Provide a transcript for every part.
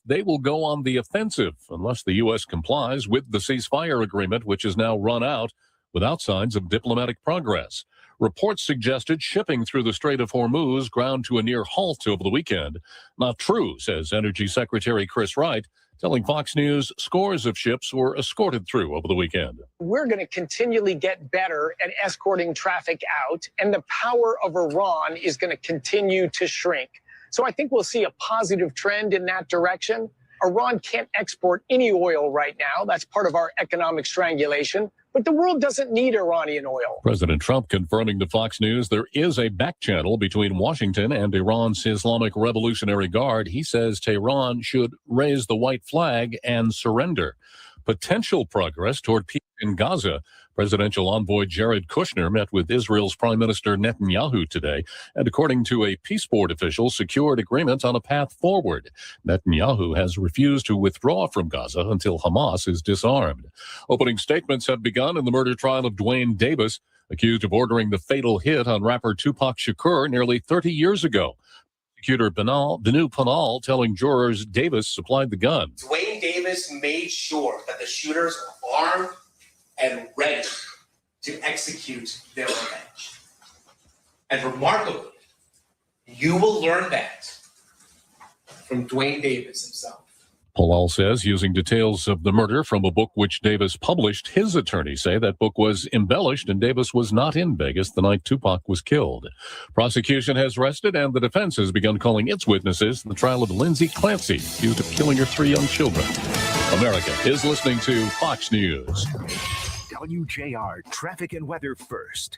they will go on the offensive unless the U.S. complies with the ceasefire agreement, which is now run out without signs of diplomatic progress. Reports suggested shipping through the Strait of Hormuz ground to a near halt over the weekend. Not true, says Energy Secretary Chris Wright, telling Fox News scores of ships were escorted through over the weekend. We're going to continually get better at escorting traffic out, and the power of Iran is going to continue to shrink. So I think we'll see a positive trend in that direction. Iran can't export any oil right now. That's part of our economic strangulation. But the world doesn't need Iranian oil. President Trump confirming to Fox News there is a back channel between Washington and Iran's Islamic Revolutionary Guard. He says Tehran should raise the white flag and surrender. Potential progress toward peace in Gaza. Presidential envoy Jared Kushner met with Israel's Prime Minister Netanyahu today, and according to a peace board official, secured agreement on a path forward. Netanyahu has refused to withdraw from Gaza until Hamas is disarmed. Opening statements have begun in the murder trial of Dwayne Davis, accused of ordering the fatal hit on rapper Tupac Shakur nearly 30 years ago. Prosecutor Benu Panal telling jurors Davis supplied the gun. Dwayne Davis made sure that the shooters were armed and ready to execute their revenge. And remarkably, you will learn that from Dwayne Davis himself. Palal says, using details of the murder from a book which Davis published, his attorneys say that book was embellished and Davis was not in Vegas the night Tupac was killed. Prosecution has rested and the defense has begun calling its witnesses in the trial of Lindsay Clancy, accused of killing her 3 young children. America is listening to Fox News. WJR Traffic and Weather First.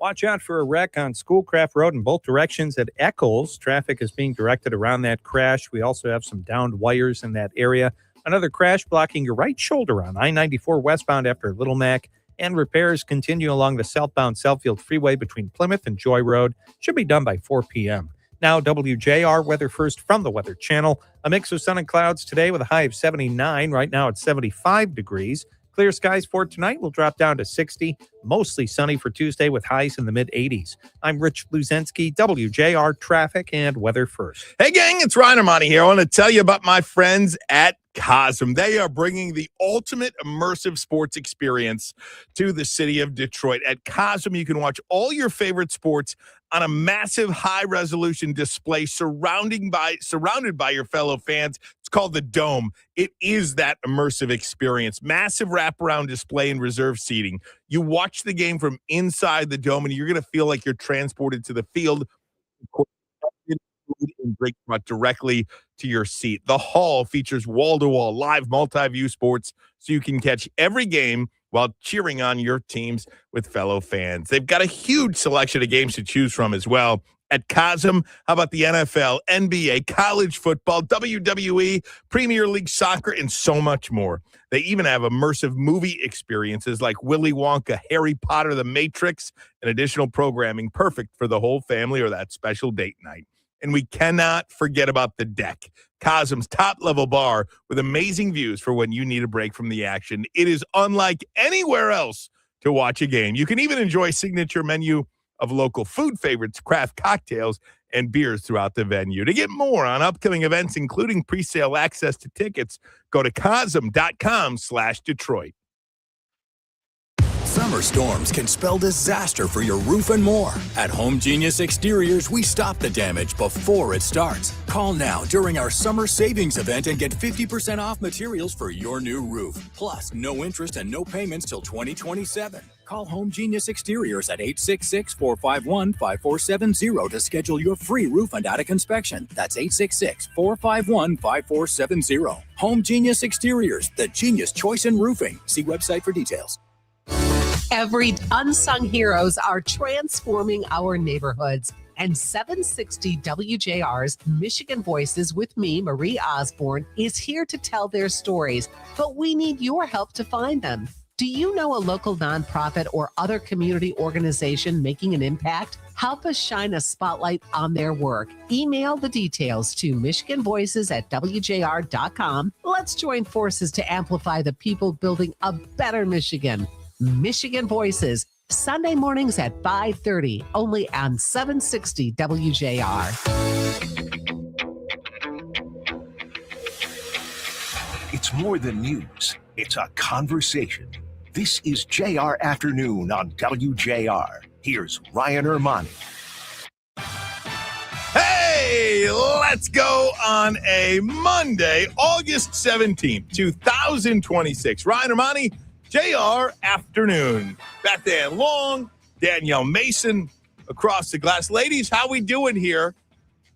Watch out for a wreck on Schoolcraft Road in both directions at Eccles. Traffic is being directed around that crash. We also have some downed wires in that area. Another crash blocking your right shoulder on I-94 westbound after Little Mac. And repairs continue along the southbound Southfield Freeway between Plymouth and Joy Road. Should be done by 4 p.m. Now, WJR Weather First from the Weather Channel. A mix of sun and clouds today with a high of 79. Right now it's 75 degrees. Clear skies for tonight will drop down to 60. Mostly sunny for Tuesday with highs in the mid-80s. I'm Rich Bluzensky, WJR Traffic and Weather First. Hey, gang, it's Ermanni here. I want to tell you about my friends at Cosm. They are bringing the ultimate immersive sports experience to the city of Detroit. At Cosm, you can watch all your favorite sports on a massive high-resolution display surrounded by your fellow fans. It's called the Dome. It is that immersive experience. Massive wraparound display and reserve seating. You watch the game from inside the Dome, and you're going to feel like you're transported to the field. And drink brought directly to your seat. The hall features wall-to-wall live multi-view sports, so you can catch every game while cheering on your teams with fellow fans. They've got a huge selection of games to choose from as well. At Cosm, how about the NFL, NBA, college football, WWE, Premier League soccer, and so much more. They even have immersive movie experiences like Willy Wonka, Harry Potter, The Matrix, and additional programming perfect for the whole family or that special date night. And we cannot forget about the deck, Cosm's top-level bar with amazing views for when you need a break from the action. It is unlike anywhere else to watch a game. You can even enjoy signature menu of local food favorites, craft cocktails, and beers throughout the venue. To get more on upcoming events, including pre-sale access to tickets, go to cosm.com/Detroit. Summer storms can spell disaster for your roof and more. At Home Genius Exteriors, we stop the damage before it starts. Call now during our summer savings event and get 50% off materials for your new roof. Plus, no interest and no payments till 2027. Call Home Genius Exteriors at 866-451-5470 to schedule your free roof and attic inspection. That's 866-451-5470. Home Genius Exteriors, the genius choice in roofing. See website for details. Every unsung heroes are transforming our neighborhoods. And 760 WJR's Michigan Voices with me, Marie Osborne, is here to tell their stories. But we need your help to find them. Do you know a local nonprofit or other community organization making an impact? Help us shine a spotlight on their work. Email the details to michiganvoices@wjr.com. Let's join forces to amplify the people building a better Michigan. Michigan Voices, Sunday mornings at 5:30, only on 760 WJR. It's more than news. It's a conversation. This is JR Afternoon on WJR. Here's Ryan Ermanni. Hey, let's go on a Monday, August 17th, 2026. Ryan Ermanni, JR Afternoon. Beth Ann Long, Danielle Mason, across the glass. Ladies, how we doing here?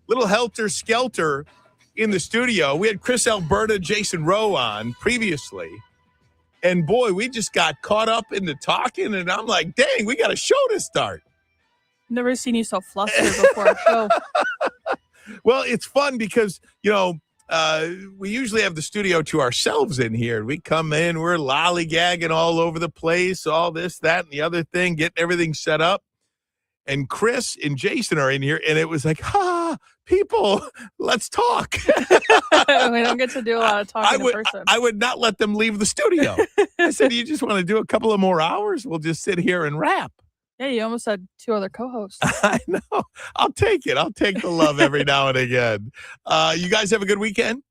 Little helter-skelter in the studio. We had Chris Alberta, Jason Rowe on previously. And boy, we just got caught up in the talking, and I'm like, dang, we got a show to start. Never seen you so flustered before a show. Well, it's fun because, we usually have the studio to ourselves in here. We come in, we're lollygagging all over the place, all this, that, and the other thing, getting everything set up. And Chris and Jason are in here, and it was like, people, let's talk. We don't get to do a lot of talking in person. I would not let them leave the studio. I said, you just want to do a couple of more hours? We'll just sit here and rap. Yeah, you almost had 2 other co-hosts. I know. I'll take it. I'll take the love every now and again. You guys have a good weekend?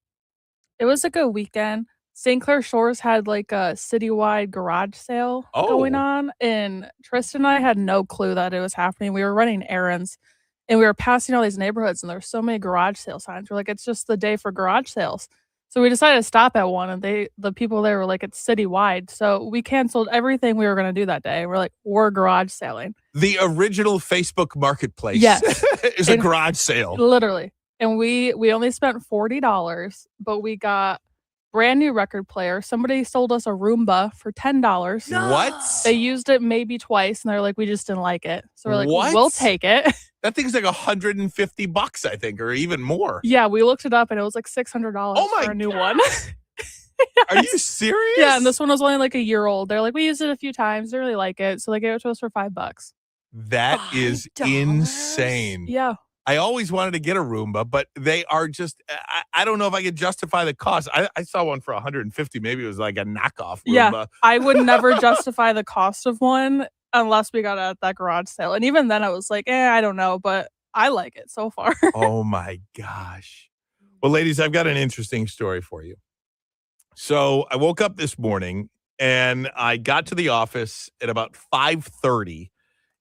It was a good weekend. St. Clair Shores had like a citywide garage sale going on, and Tristan and I had no clue that it was happening. We were running errands, and we were passing all these neighborhoods, and there were so many garage sale signs. We're like, it's just the day for garage sales. So we decided to stop at one, and the people there were like, it's citywide. So we canceled everything we were going to do that day. We're like, we're garage selling. The original Facebook Marketplace is a garage sale. Literally. And we only spent $40, but we got brand new record player. Somebody sold us a Roomba for $10. No. What? They used it maybe twice, and they're like, we just didn't like it. So we're like, what? We'll take it. That thing's like $150, I think, or even more. Yeah, we looked it up, and it was like $600 for a new one. Yes. Are you serious? Yeah, and this one was only like a year old. They're like, we used it a few times. They really like it. So they gave it to us for $5. That is insane. Yeah. I always wanted to get a Roomba, but they are just, I don't know if I could justify the cost. I saw one for $150. Maybe it was like a knockoff Roomba. Yeah, I would never justify the cost of one unless we got it at that garage sale. And even then I was like, I don't know, but I like it so far. Oh my gosh. Well, ladies, I've got an interesting story for you. So I woke up this morning and I got to the office at about 5:30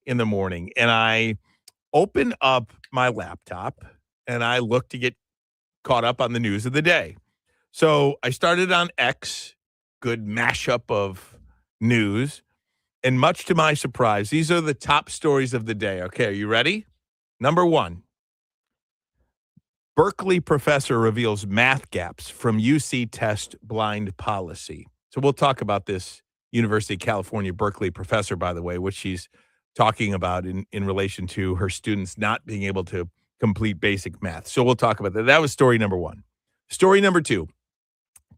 in the morning, and I open up my laptop and I look to get caught up on the news of the day. So I started on X, good mashup of news. And much to my surprise, these are the top stories of the day. Okay, are you ready? Number 1, Berkeley professor reveals math gaps from UC test blind policy. So we'll talk about this University of California Berkeley professor, by the way, which she's talking about in relation to her students not being able to complete basic math. So we'll talk about that. That was story number 1. Story number 2,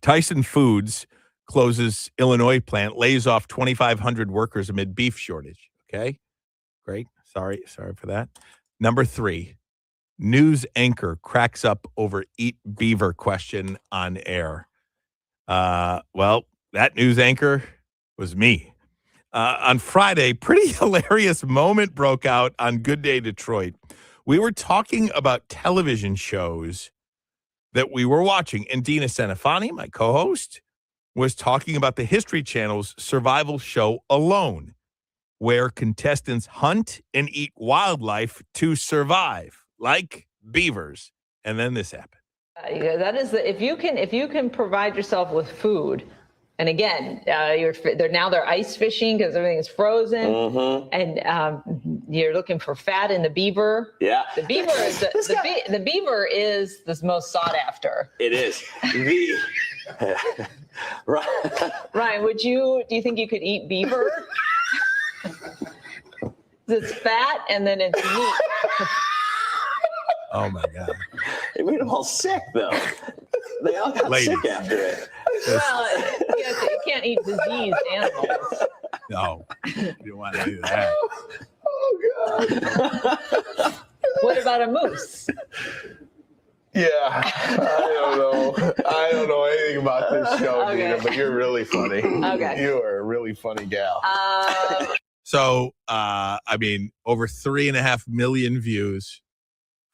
Tyson Foods closes Illinois plant, lays off 2,500 workers amid beef shortage. Okay, great. Sorry for that. Number 3, news anchor cracks up over eat beaver question on air. Well, that news anchor was me. On Friday, pretty hilarious moment broke out on Good Day Detroit. We were talking about television shows that we were watching, and Dina Senefani, my co-host, was talking about the History Channel's survival show Alone, where contestants hunt and eat wildlife to survive, like beavers. And then this happened. That is if you can provide yourself with food. And again, they're ice fishing because everything is frozen, and you're looking for fat in the beaver. Yeah, the beaver is the beaver is the most sought after. It is. Ryan, do you think you could eat beaver? It's fat and then it's meat. Oh my God! It made them all sick, though. They all got sick after it. Well, you can't eat diseased animals. No, you don't want to do that. Oh God! What about a moose? Yeah, I don't know anything about this show, Okay. Dina, but you're really funny. Okay. You are a really funny gal. So, I mean, over 3.5 million views,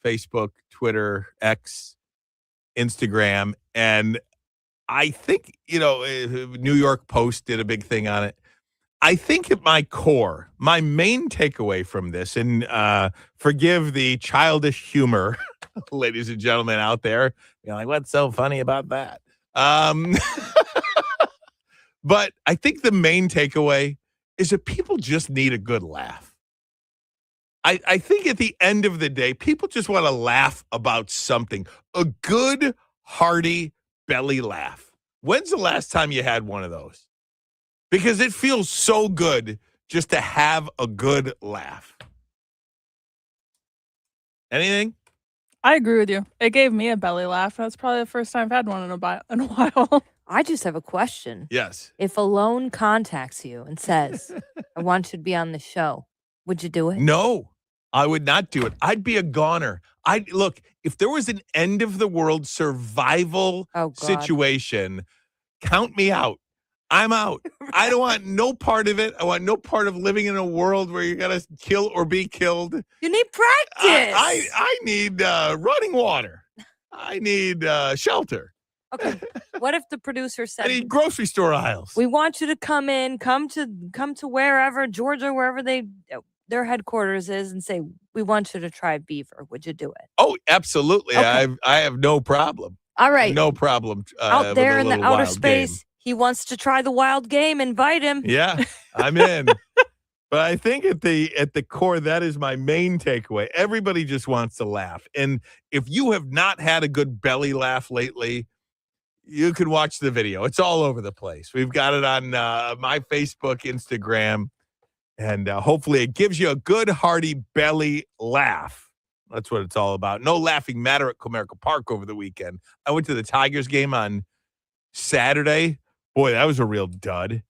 Facebook, Twitter, X, Instagram, and I think, New York Post did a big thing on it. I think at my core, my main takeaway from this, and forgive the childish humor, ladies and gentlemen out there, you're like, what's so funny about that? But I think the main takeaway is that people just need a good laugh. I think at the end of the day, people just want to laugh about something. A good, hearty belly laugh. When's the last time you had one of those? Because it feels so good just to have a good laugh. Anything? I agree with you. It gave me a belly laugh. That's probably the first time I've had one in a while. I just have a question. Yes. If a loan contacts you and says, I want you to be on the show, would you do it? No, I would not do it. I'd be a goner. Look, if there was an end of the world survival situation, count me out. I'm out. I don't want no part of it. I want no part of living in a world where you're going to kill or be killed. You need practice. I need running water. I need shelter. Okay. What if the producer said, I need grocery store aisles. We want you to come to wherever, Georgia, wherever their headquarters is, and say, we want you to try beaver. Would you do it? Oh, absolutely. Okay. I have no problem. All right. No problem. Out there in the outer wild space, game. he wants to try the wild game. Invite him. Yeah, I'm in. But I think at the core, that is my main takeaway. Everybody just wants to laugh. And if you have not had a good belly laugh lately, you can watch the video. It's all over the place. We've got it on my Facebook, Instagram, and hopefully it gives you a good, hearty belly laugh. That's what it's all about. No laughing matter at Comerica Park over the weekend. I went to the Tigers game on Saturday. Boy, that was a real dud.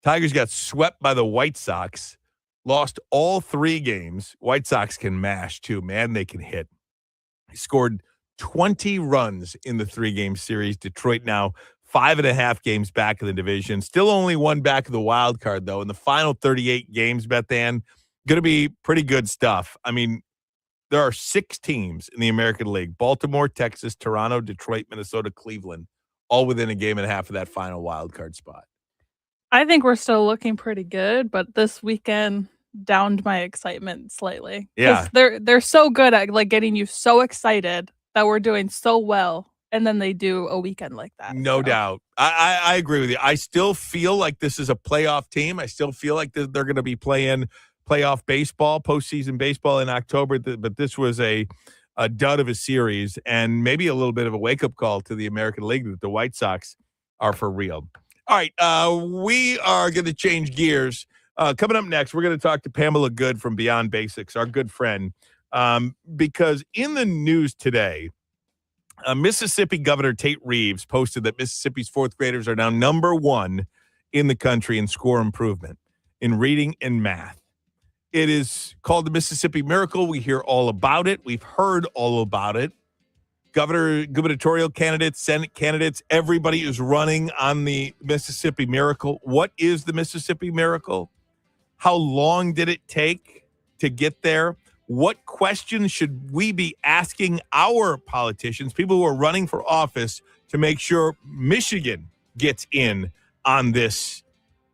Tigers got swept by the White Sox, lost all 3 games. White Sox can mash, too. Man, they can hit. He scored 20 runs in the 3-game series. Detroit now 5.5 games back in the division. Still only one back of the wild card, though. In the final 38 games, Bethan, going to be pretty good stuff. I mean, there are 6 teams in the American League. Baltimore, Texas, Toronto, Detroit, Minnesota, Cleveland, all within a game and a half of that final wild card spot. I think we're still looking pretty good, but this weekend downed my excitement slightly. Yeah. They're so good at getting you so excited that we're doing so well, and then they do a weekend like that. No doubt. I agree with you. I still feel like this is a playoff team. I still feel like they're going to be playing playoff baseball, postseason baseball in October, but this was a dud of a series and maybe a little bit of a wake-up call to the American League that the White Sox are for real. All right, we are going to change gears. Coming up next, we're going to talk to Pamela Good from Beyond Basics, our good friend, because in the news today, Mississippi Governor Tate Reeves posted that Mississippi's 4th graders are now number 1 in the country in score improvement in reading and math. It is called the Mississippi Miracle. We hear all about it. We've heard all about it. Gubernatorial candidates, Senate candidates, everybody is running on the Mississippi Miracle. What is the Mississippi Miracle? How long did it take to get there? What questions should we be asking our politicians, people who are running for office, to make sure Michigan gets in on this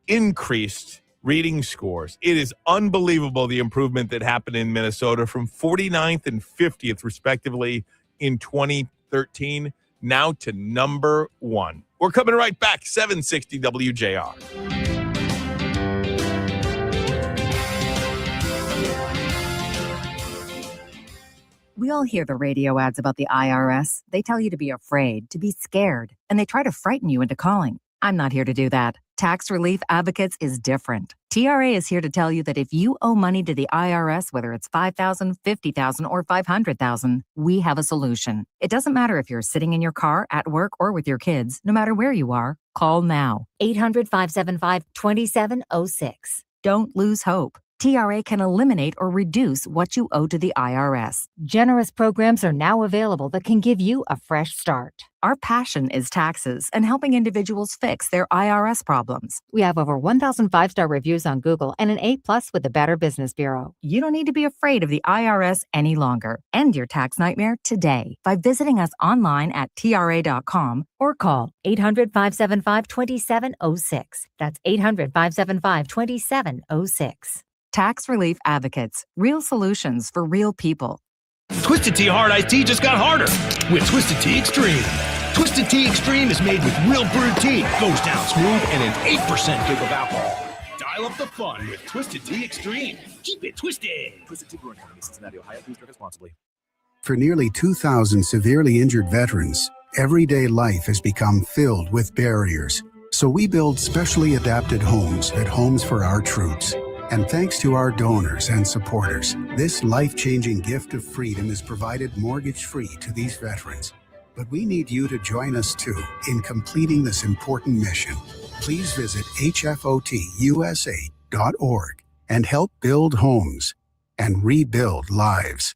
increased reading scores? It is unbelievable, the improvement that happened in Minnesota from 49th and 50th, respectively, in 2013, now to number 1. We're coming right back, 760 WJR. We all hear the radio ads about the IRS. They tell you to be afraid, to be scared, and they try to frighten you into calling. I'm not here to do that. Tax Relief Advocates is different. TRA is here to tell you that if you owe money to the IRS, whether it's $5,000, $50,000, or $500,000, we have a solution. It doesn't matter if you're sitting in your car, at work, or with your kids. No matter where you are, call now. 800-575-2706. Don't lose hope. TRA can eliminate or reduce what you owe to the IRS. Generous programs are now available that can give you a fresh start. Our passion is taxes and helping individuals fix their IRS problems. We have over 1,000 five-star reviews on Google and an A+ with the Better Business Bureau. You don't need to be afraid of the IRS any longer. End your tax nightmare today by visiting us online at TRA.com or call 800-575-2706. That's 800-575-2706. Tax Relief Advocates. Real solutions for real people. Twisted Tea Hard Iced Tea just got harder with Twisted Tea Extreme. Twisted Tea Extreme is made with real brewed tea, goes down smooth, and an 8% kick of alcohol. Dial up the fun with Twisted Tea Extreme. Keep it twisted. Twisted Tea Brewing Company, Cincinnati, Ohio. Please drink responsibly. For nearly 2,000 severely injured veterans, everyday life has become filled with barriers. So we build specially adapted homes at Homes for Our Troops. And thanks to our donors and supporters, this life-changing gift of freedom is provided mortgage-free to these veterans. But we need you to join us too in completing this important mission. Please visit hfotusa.org and help build homes and rebuild lives.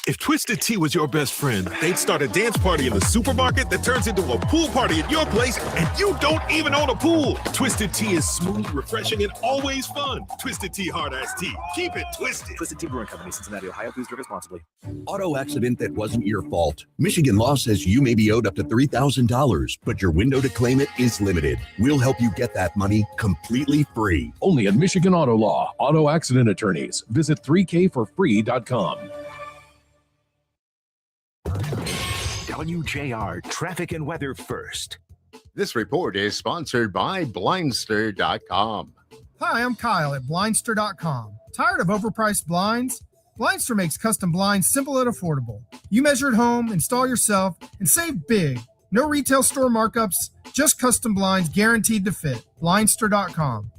If Twisted Tea was your best friend, they'd start a dance party in the supermarket that turns into a pool party at your place, and you don't even own a pool. Twisted Tea is smooth, refreshing, and always fun. Twisted Tea Hard Iced Tea. Keep it twisted. Twisted Tea Brewing Company, Cincinnati, Ohio. Please drink responsibly. Auto accident that wasn't your fault. Michigan law says you may be owed up to $3,000, but your window to claim it is limited. We'll help you get that money completely free. Only at Michigan Auto Law. Auto accident attorneys. Visit 3kforfree.com. WJR Traffic and Weather First. This report is sponsored by Blindster.com. Hi, I'm Kyle at Blindster.com. Tired of overpriced blinds? Blindster makes custom blinds simple and affordable. You measure at home, install yourself, and save big. No retail store markups, just custom blinds guaranteed to fit. Blindster.com.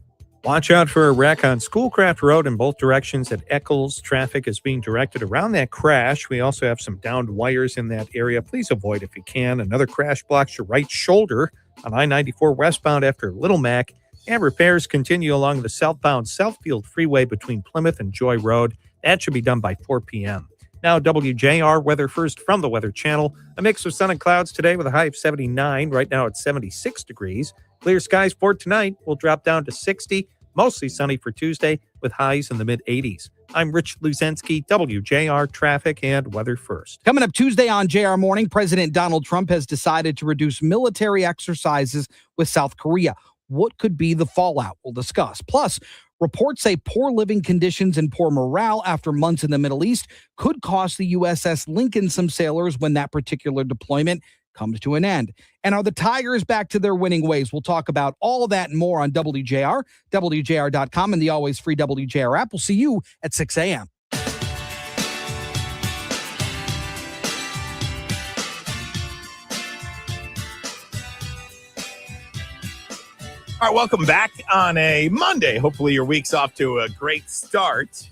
Watch out for a wreck on Schoolcraft Road in both directions at Eccles. Traffic is being directed around that crash. We also have some downed wires in that area. Please avoid if you can. Another crash blocks your right shoulder on I-94 westbound after Little Mac. And repairs continue along the southbound Southfield Freeway between Plymouth and Joy Road. That should be done by 4 p.m. Now, WJR Weather First from the Weather Channel. A mix of sun and clouds today with a high of 79. Right now it's 76 degrees. Clear skies for tonight will drop down to 60. Mostly sunny for Tuesday with highs in the mid-80s. I'm Rich Luzensky, WJR Traffic and Weather First. Coming up Tuesday on JR Morning, President Donald Trump has decided to reduce military exercises with South Korea. What could be the fallout? We'll discuss. Plus, reports say poor living conditions and poor morale after months in the Middle East could cost the USS Lincoln some sailors when that particular deployment comes to an end. And are the Tigers back to their winning ways? We'll talk about all of that and more on WJR, WJR.com, and the always free WJR app. We'll see you at 6 a.m. All right, welcome back on a Monday. Hopefully your week's off to a great start.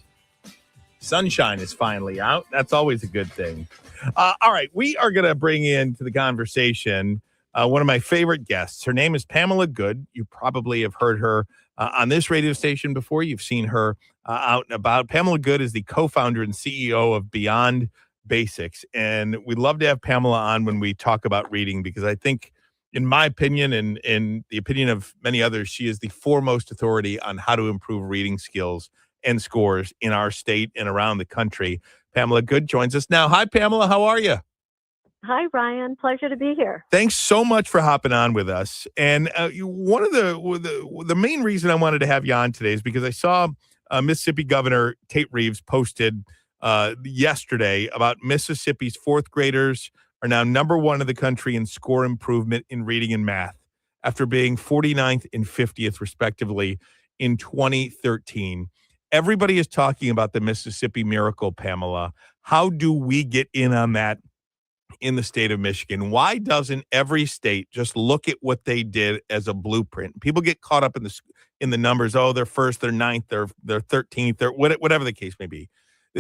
Sunshine is finally out. That's always a good thing. All right, we are going to bring into the conversation one of my favorite guests. Her name is Pamela Good. You probably have heard her on this radio station before. You've seen her out and about. Pamela Good is the co-founder and CEO of Beyond Basics. And we'd love to have Pamela on when we talk about reading, because I think, in my opinion, and in the opinion of many others, she is the foremost authority on how to improve reading skills and scores in our state and around the country. Pamela Good joins us now. Hi, Pamela. How are you? Hi, Ryan. Pleasure to be here. Thanks so much for hopping on with us. And one of the main reason I wanted to have you on today is because I saw Mississippi Governor Tate Reeves posted yesterday about Mississippi's fourth graders are now number one in the country in score improvement in reading and math after being 49th and 50th, respectively, in 2013. Everybody is talking about the Mississippi Miracle, Pamela. How do we get in on that in the state of Michigan? Why doesn't every state just look at what they did as a blueprint? People get caught up in the numbers. Oh, they're first, they're ninth, they're 13th, they're whatever the case may be.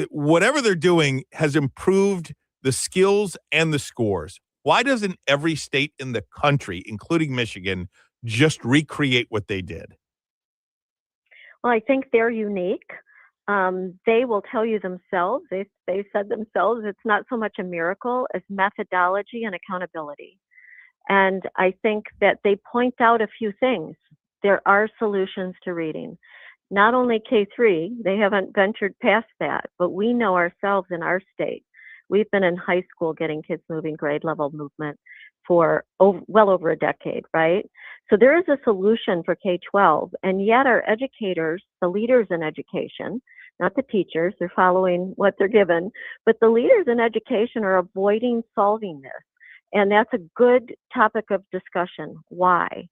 Whatever they're doing has improved the skills and the scores. Why doesn't every state in the country, including Michigan, just recreate what they did? Well, I think they're unique. they will tell you themselves, they said themselves, it's not so much a miracle as methodology and accountability. And I think that they point out a few things. There are solutions to reading. Not only K-3, they haven't ventured past that, but we know ourselves in our state. We've been in high school getting kids moving grade level movement for well over a decade, right? So there is a solution for K-12, and yet our educators, the leaders in education, not the teachers, they're following what they're given, but the leaders in education are avoiding solving this. And that's a good topic of discussion. Why?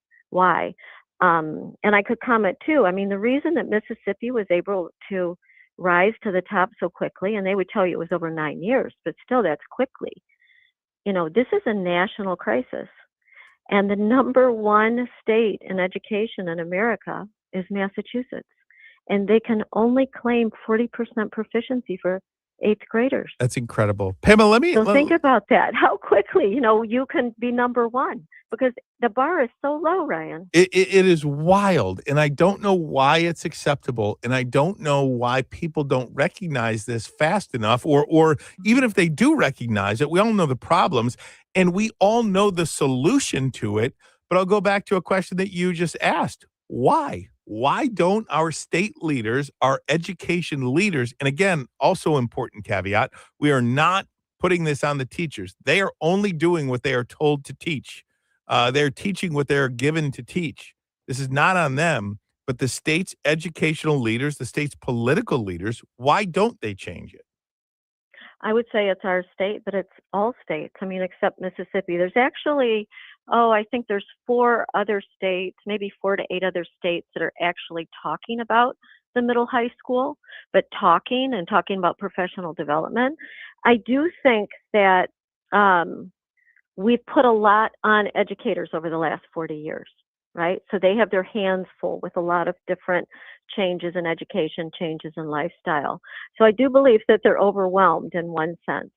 And I could comment too. I mean, the reason that Mississippi was able to rise to the top so quickly, and they would tell you it was over 9 years, but still that's quickly. You know, this is a national crisis. And the number one state in education in America is Massachusetts. And they can only claim 40% proficiency for 8th graders. That's incredible. Pamela, think about that. How quickly, you can be number one, because the bar is so low, Ryan. It is wild, and I don't know why it's acceptable, and I don't know why people don't recognize this fast enough, or even if they do recognize it, we all know the problems, and we all know the solution to it, but I'll go back to a question that you just asked. Why? Why don't our state leaders, our education leaders, and again, also important caveat, we are not putting this on the teachers. They are only doing what they are told to teach. They're teaching what they're given to teach. This is not on them, but the state's educational leaders, the state's political leaders, why don't they change it? I would say it's our state, but it's all states. I mean, except Mississippi. There's actually, I think there's 4 other states, maybe 4 to 8 other states that are actually talking about the middle high school, but talking about professional development. I do think that we've put a lot on educators over the last 40 years, right? So they have their hands full with a lot of different changes in education, changes in lifestyle. So I do believe that they're overwhelmed in one sense.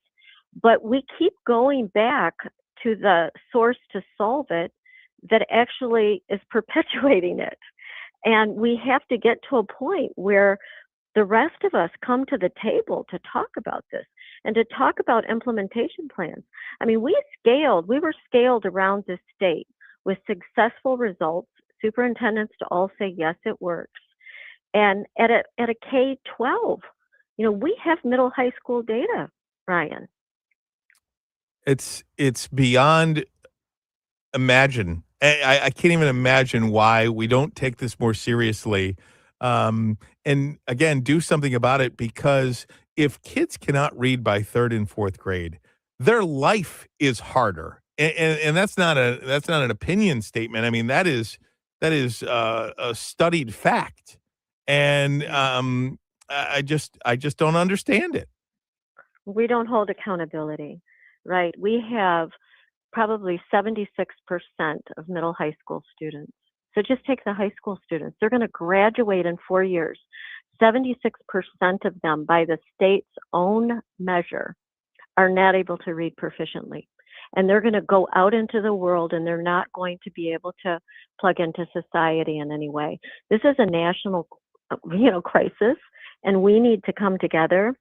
But we keep going back to the source to solve it that actually is perpetuating it. And we have to get to a point where the rest of us come to the table to talk about this and to talk about implementation plans. I mean, we were scaled around this state with successful results, superintendents to all say, yes, it works. And at a K-12, we have middle high school data, Ryan. It's beyond imagine. I can't even imagine why we don't take this more seriously. And again, do something about it, because if kids cannot read by 3rd and 4th grade, their life is harder. And that's not an opinion statement. I mean, that is a studied fact. And I just don't understand it. We don't hold accountability, right? We have probably 76% of middle high school students. So just take the high school students. They're going to graduate in 4 years. 76% of them, by the state's own measure, are not able to read proficiently. And they're going to go out into the world, and they're not going to be able to plug into society in any way. This is a national, crisis, and we need to come together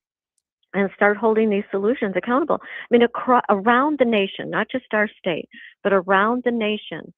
and start holding these solutions accountable. I mean, around the nation, not just our state, but around the nation,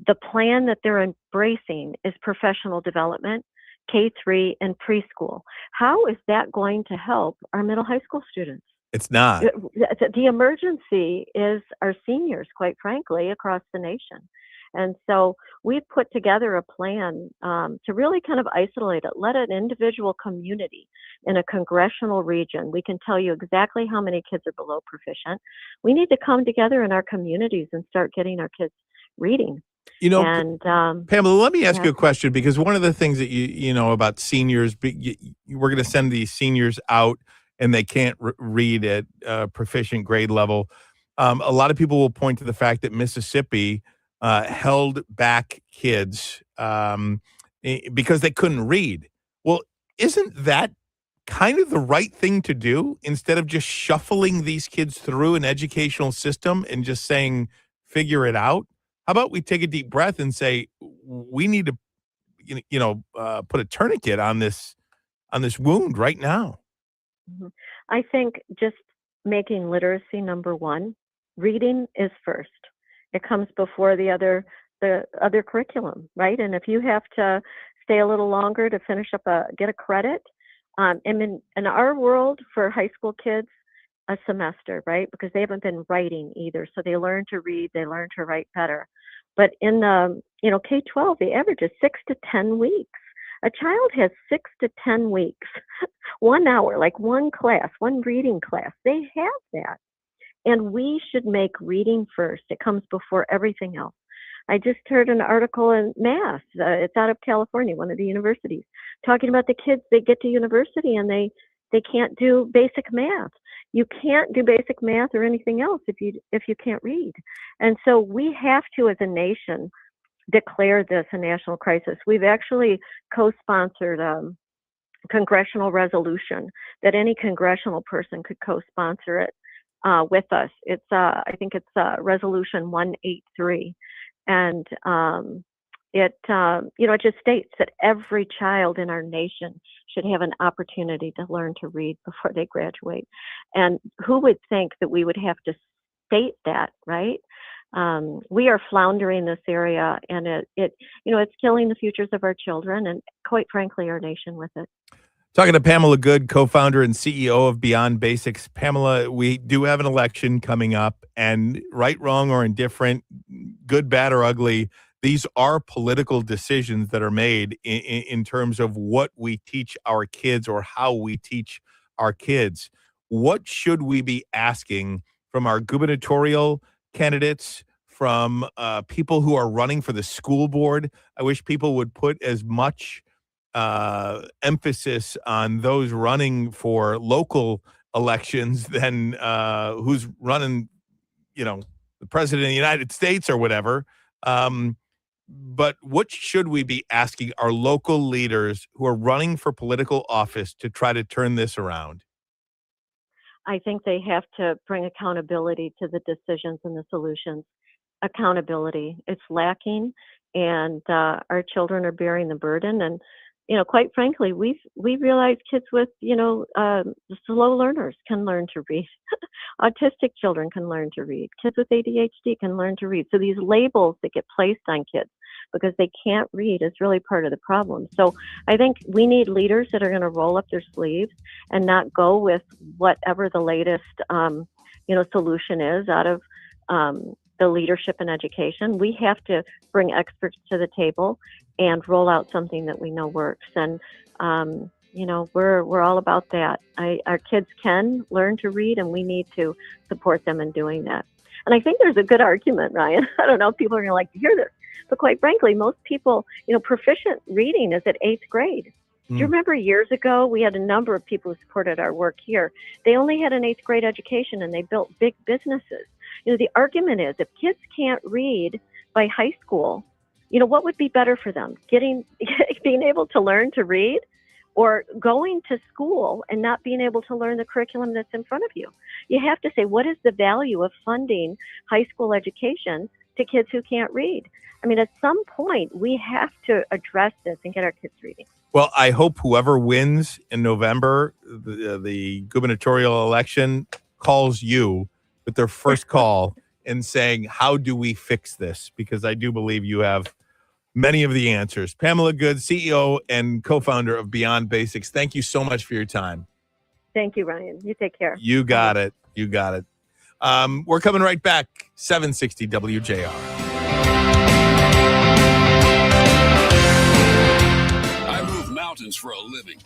the plan that they're embracing is professional development, K-3 and preschool. How is that going to help our middle high school students? It's not. The emergency is our seniors, quite frankly, across the nation. And so we've put together a plan to really kind of isolate it, let an individual community in a congressional region. We can tell you exactly how many kids are below proficient. We need to come together in our communities and start getting our kids reading. Pamela, let me ask you a question, because one of the things that you know about seniors, we're going to send these seniors out and they can't read at proficient grade level. A lot of people will point to the fact that Mississippi held back kids because they couldn't read. Well, isn't that kind of the right thing to do, instead of just shuffling these kids through an educational system and just saying, figure it out? How about we take a deep breath and say, we need to, put a tourniquet on this this wound right now. Mhm. I think just making literacy number one. Reading is first. It comes before the other curriculum, right? And if you have to stay a little longer to finish up get a credit, and in our world for high school kids, a semester, right? Because they haven't been writing either, so they learn to read, they learn to write better. But in the K-12, the average is 6 to 10 weeks. A child has 6 to 10 weeks, 1 hour, like one class, one reading class. They have that. And we should make reading first. It comes before everything else. I just heard an article in Mass. It's out of California, one of the universities, talking about the kids. They get to university and they can't do basic math. You can't do basic math or anything else if you can't read. And so we have to, as a nation, declare this a national crisis. We've actually co-sponsored a congressional resolution that any congressional person could co-sponsor it with us. It's I think it's Resolution 183, and it just states that every child in our nation should have an opportunity to learn to read before they graduate. And who would think that we would have to state that, right? We are floundering in this area, and it's killing the futures of our children and, quite frankly, our nation with it. Talking to Pamela Good, co-founder and CEO of Beyond Basics. Pamela, we do have an election coming up, and right, wrong, or indifferent, good, bad, or ugly, these are political decisions that are made in terms of what we teach our kids or how we teach our kids. What should we be asking from our gubernatorial candidates, from people who are running for the school board? I wish people would put as much emphasis on those running for local elections than who's running, the president of the United States or whatever. But what should we be asking our local leaders who are running for political office to try to turn this around? I think they have to bring accountability to the decisions and the solutions. Accountability. It's lacking, and our children are bearing the burden. And quite frankly, we realize kids with slow learners can learn to read. Autistic children can learn to read. Kids with ADHD can learn to read. So these labels that get placed on kids because they can't read is really part of the problem. So I think we need leaders that are going to roll up their sleeves and not go with whatever the latest solution is out of the leadership in education. We have to bring experts to the table and roll out something that we know works. And we're all about that. Our kids can learn to read, and we need to support them in doing that. And I think there's a good argument, Ryan. I don't know if people are going to like to hear this, but quite frankly, most people, proficient reading is at 8th grade. Do you remember years ago, we had a number of people who supported our work here. They only had an 8th grade education, and they built big businesses. The argument is if kids can't read by high school, what would be better for them? Being able to learn to read, or going to school and not being able to learn the curriculum that's in front of you? You have to say, what is the value of funding high school education to kids who can't read? I mean, at some point, we have to address this and get our kids reading. Well, I hope whoever wins in November, the gubernatorial election, calls you with their first call and saying, how do we fix this? Because I do believe you have many of the answers. Pamela Good, CEO and co-founder of Beyond Basics. Thank you so much for your time. Thank you, Ryan. You take care. You got it. You got it. We're coming right back. 760 WJR. I move mountains for a living.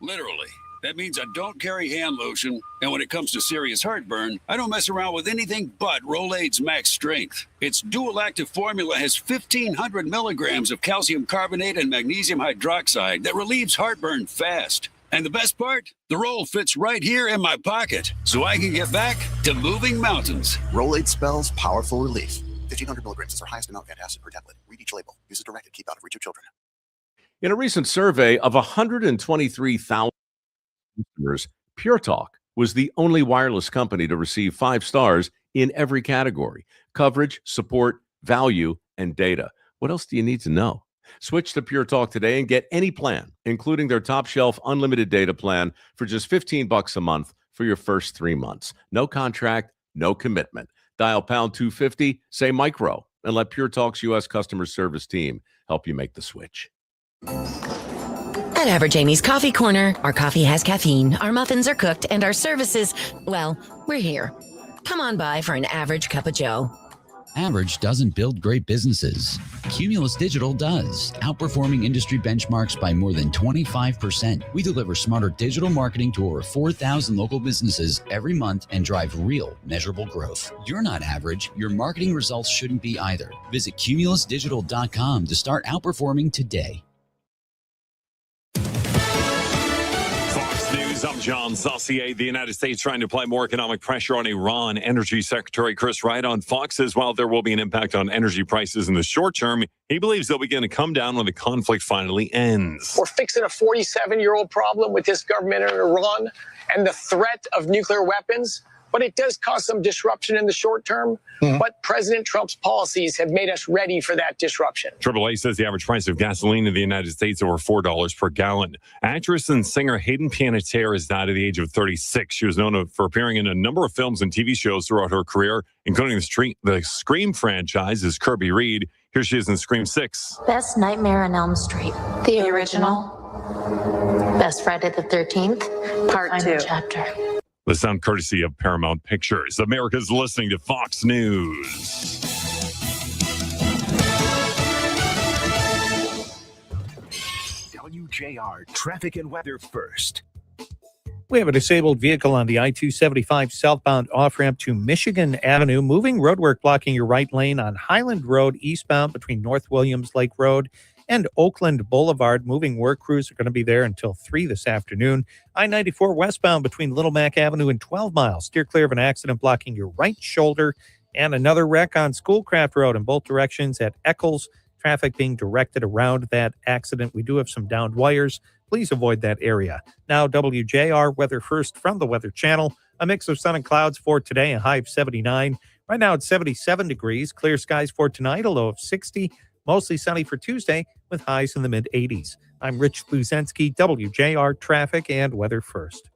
Literally. That means I don't carry hand lotion, and when it comes to serious heartburn, I don't mess around with anything but Rolaids Max Strength. Its dual-active formula has 1,500 milligrams of calcium carbonate and magnesium hydroxide that relieves heartburn fast. And the best part? The roll fits right here in my pocket, so I can get back to moving mountains. Rolaids spells powerful relief. 1,500 milligrams is our highest amount of antacid per tablet. Read each label. Use as directed. Keep out of reach of children. In a recent survey of 123,000 customers, Pure Talk was the only wireless company to receive 5 stars in every category: coverage, support, value, and data. What else do you need to know? Switch to Pure Talk today and get any plan, including their top shelf unlimited data plan for just $15 a month for your first 3 months. No contract, no commitment. Dial pound 250, say micro, and let Pure Talk's U.S. customer service team help you make the switch. At Average Amy's Coffee Corner, our coffee has caffeine, our muffins are cooked, and our services, well, we're here. Come on by for an average cup of joe. Average doesn't build great businesses. Cumulus Digital does, outperforming industry benchmarks by more than 25%. We deliver smarter digital marketing to over 4,000 local businesses every month and drive real, measurable growth. You're not average. Your marketing results shouldn't be either. Visit cumulusdigital.com to start outperforming today. Fox News, I'm John Saucier. The United States trying to apply more economic pressure on Iran. Energy Secretary Chris Wright on Fox says while there will be an impact on energy prices in the short term, he believes they'll begin to come down when the conflict finally ends. We're fixing a 47-year-old problem with this government in Iran and the threat of nuclear weapons. But it does cause some disruption in the short term. But President Trump's policies have made us ready for that disruption. AAA says the average price of gasoline in the United States over $4 per gallon. Actress and singer Hayden Panettiere has died at the age of 36. She was known for appearing in a number of films and TV shows throughout her career, including the Scream franchise as Kirby Reed. Here she is in Scream 6. Best Nightmare on Elm Street. The original. Best Friday the 13th. Part 2. Chapter. The sound courtesy of Paramount Pictures. America's listening to Fox News. WJR traffic and weather first. We have a disabled vehicle on the I-275 southbound off-ramp to Michigan Avenue. Moving roadwork blocking your right lane on Highland Road eastbound between North Williams Lake Road and Oakland Boulevard. Moving work crews are going to be there until 3 this afternoon. I-94 westbound between Little Mac Avenue and 12 Mile. Steer clear of an accident blocking your right shoulder. And another wreck on Schoolcraft Road in both directions at Eccles. Traffic being directed around that accident. We do have some downed wires. Please avoid that area. Now, WJR weather first from the Weather Channel. A mix of sun and clouds for today, a high of 79. Right now it's 77 degrees. Clear skies for tonight, a low of 60. Mostly sunny for Tuesday with highs in the mid-80s. I'm Rich Bluzensky, WJR Traffic and Weather First.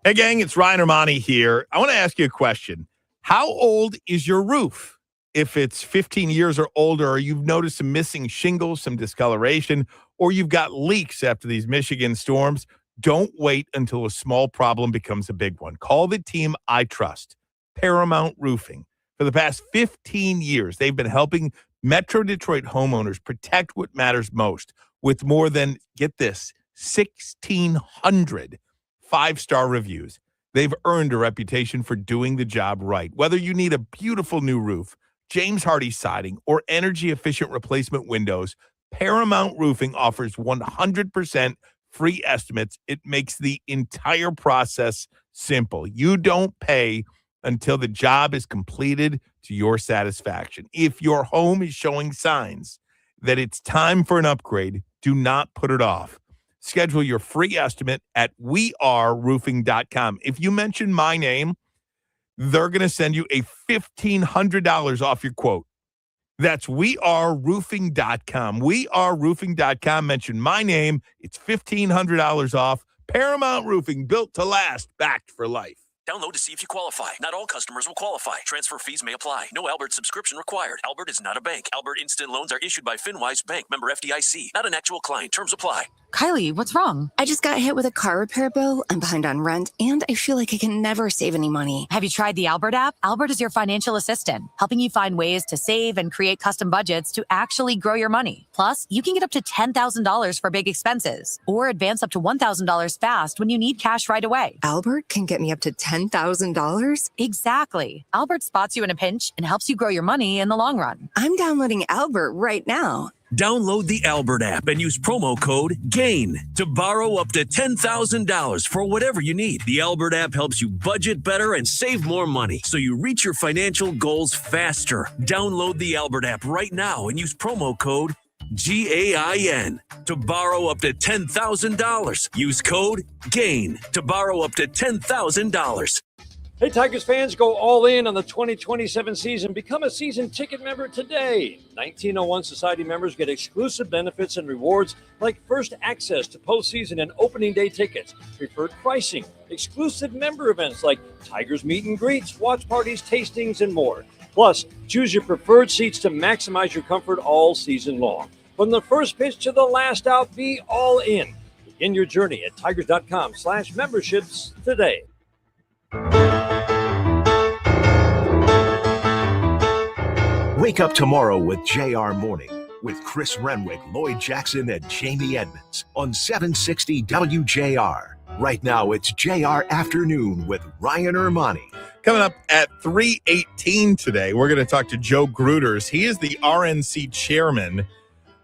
Hey, gang, it's Ryan Ermanni here. I want to ask you a question. How old is your roof? If it's 15 years or older, or you've noticed some missing shingles, some discoloration, or you've got leaks after these Michigan storms, don't wait until a small problem becomes a big one. Call the team I trust, Paramount Roofing. For the past 15 years, they've been helping Metro Detroit homeowners protect what matters most with more than, get this, 1,600 five-star reviews. They've earned a reputation for doing the job right. Whether you need a beautiful new roof, James Hardy siding, or energy-efficient replacement windows, Paramount Roofing offers 100% free estimates. It makes the entire process simple. You don't pay until the job is completed to your satisfaction. If your home is showing signs that it's time for an upgrade, do not put it off. Schedule your free estimate at weareroofing.com. If you mention my name, they're going to send you a $1,500 off your quote. That's weareroofing.com. Weareroofing.com. Mention my name. It's $1,500 off. Paramount Roofing, built to last, backed for life. Download to see if you qualify. Not all customers will qualify. Transfer fees may apply. No Albert subscription required. Albert is not a bank. Albert Instant Loans are issued by FinWise Bank, member FDIC. Not an actual client. Terms apply. Kylie, what's wrong? I just got hit with a car repair bill. I'm behind on rent, and I feel like I can never save any money. Have you tried the Albert app? Albert is your financial assistant, helping you find ways to save and create custom budgets to actually grow your money. Plus, you can get up to $10,000 for big expenses, or advance up to $1,000 fast when you need cash right away. Albert can get me up to $10,000? Exactly. Albert spots you in a pinch and helps you grow your money in the long run. I'm downloading Albert right now. Download the Albert app and use promo code GAIN to borrow up to $10,000 for whatever you need. The Albert app helps you budget better and save more money so you reach your financial goals faster. Download the Albert app right now and use promo code GAIN to borrow up to $10,000. Use code GAIN to borrow up to $10,000. Hey, Tigers fans, go all in on the 2027 season. Become a season ticket member today. 1901 Society members get exclusive benefits and rewards like first access to postseason and opening day tickets, preferred pricing, exclusive member events like Tigers meet and greets, watch parties, tastings, and more. Plus, choose your preferred seats to maximize your comfort all season long. From the first pitch to the last out, be all in. Begin your journey at tigers.com/memberships today. Wake up tomorrow with JR Morning with Chris Renwick, Lloyd Jackson, and Jamie Edmonds on 760 WJR. Right now, it's JR Afternoon with Ryan Ermanni. Coming up at 3:18 today, we're going to talk to Joe Gruters. He is the RNC Chairman.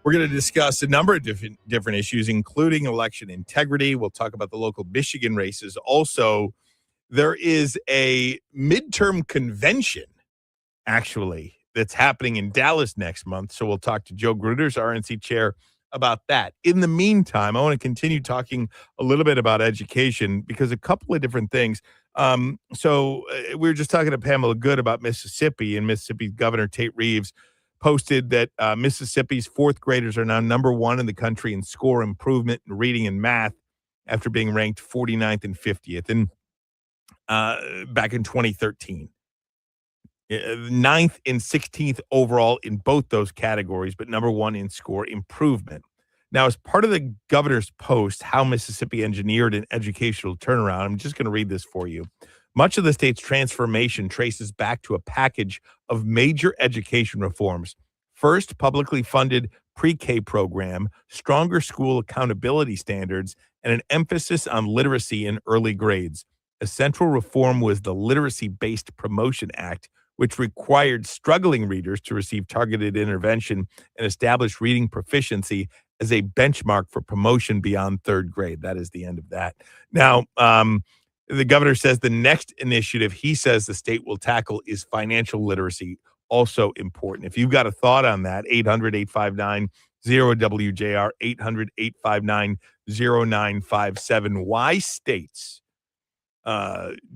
We're going to discuss a number of different issues, including election integrity. We'll talk about the local Michigan races. Also, there is a midterm convention, actually, that's happening in Dallas next month. So we'll talk to Joe Gruters, RNC chair, about that. In the meantime, I want to continue talking a little bit about education because a couple of different things. We were just talking to Pamela Good about Mississippi, and Mississippi Governor Tate Reeves posted that Mississippi's fourth graders are now number one in the country in score improvement in reading and math after being ranked 49th and 50th back in 2013. 9th and 16th overall in both those categories, but number one in score improvement. Now, as part of the governor's post, how Mississippi engineered an educational turnaround, I'm just going to read this for you. Much of the state's transformation traces back to a package of major education reforms. First, publicly funded pre-K program, stronger school accountability standards, and an emphasis on literacy in early grades. A central reform was the Literacy-Based Promotion Act, which required struggling readers to receive targeted intervention and establish reading proficiency as a benchmark for promotion beyond third grade. That is the end of that. Now, the governor says the next initiative he says the state will tackle is financial literacy, also important. If you've got a thought on that, 800-859-0WJR, 800-859-0957. Why states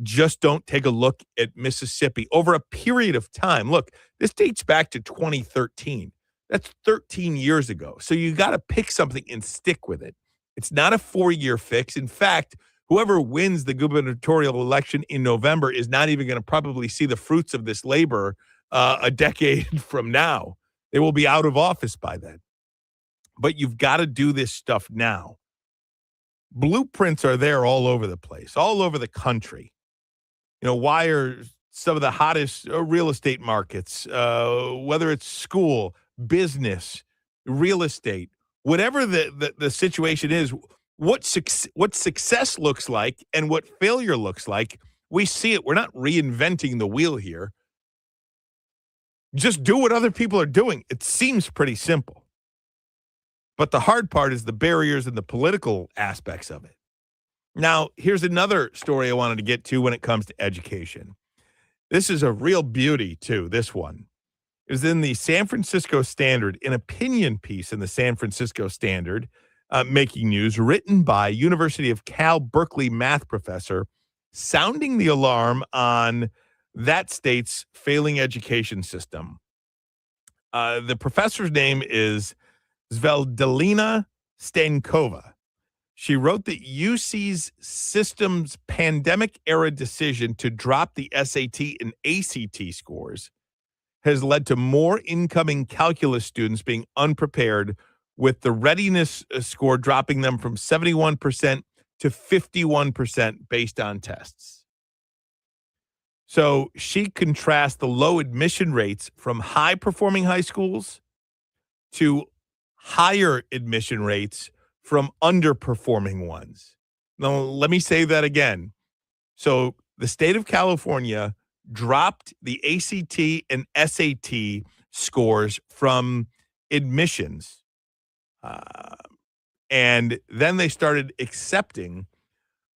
just don't take a look at Mississippi over a period of time? Look, this dates back to 2013. That's 13 years ago. So you got to pick something and stick with it. It's not a 4-year fix. In fact, whoever wins the gubernatorial election in November is not even going to probably see the fruits of this labor a decade from now. They will be out of office by then. But you've got to do this stuff now. Blueprints are there all over the place, all over the country. Why are some of the hottest real estate markets, whether it's school, business, real estate, whatever the situation is, what success looks like and what failure looks like, we see it. We're not reinventing the wheel here. Just do what other people are doing. It seems pretty simple. But the hard part is the barriers and the political aspects of it. Now, here's another story I wanted to get to when it comes to education. This is a real beauty, too, this one. It was in the San Francisco Standard, an opinion piece in the San Francisco Standard, making news, written by University of Cal-Berkeley math professor, sounding the alarm on that state's failing education system. The professor's name is Svetlana Stankova. She wrote that UC's system's pandemic-era decision to drop the SAT and ACT scores has led to more incoming calculus students being unprepared, with the readiness score dropping them from 71% to 51% based on tests. So she contrasts the low admission rates from high-performing high schools to higher admission rates from underperforming ones. Now, let me say that again. So the state of California dropped the ACT and SAT scores from admissions. And then they started accepting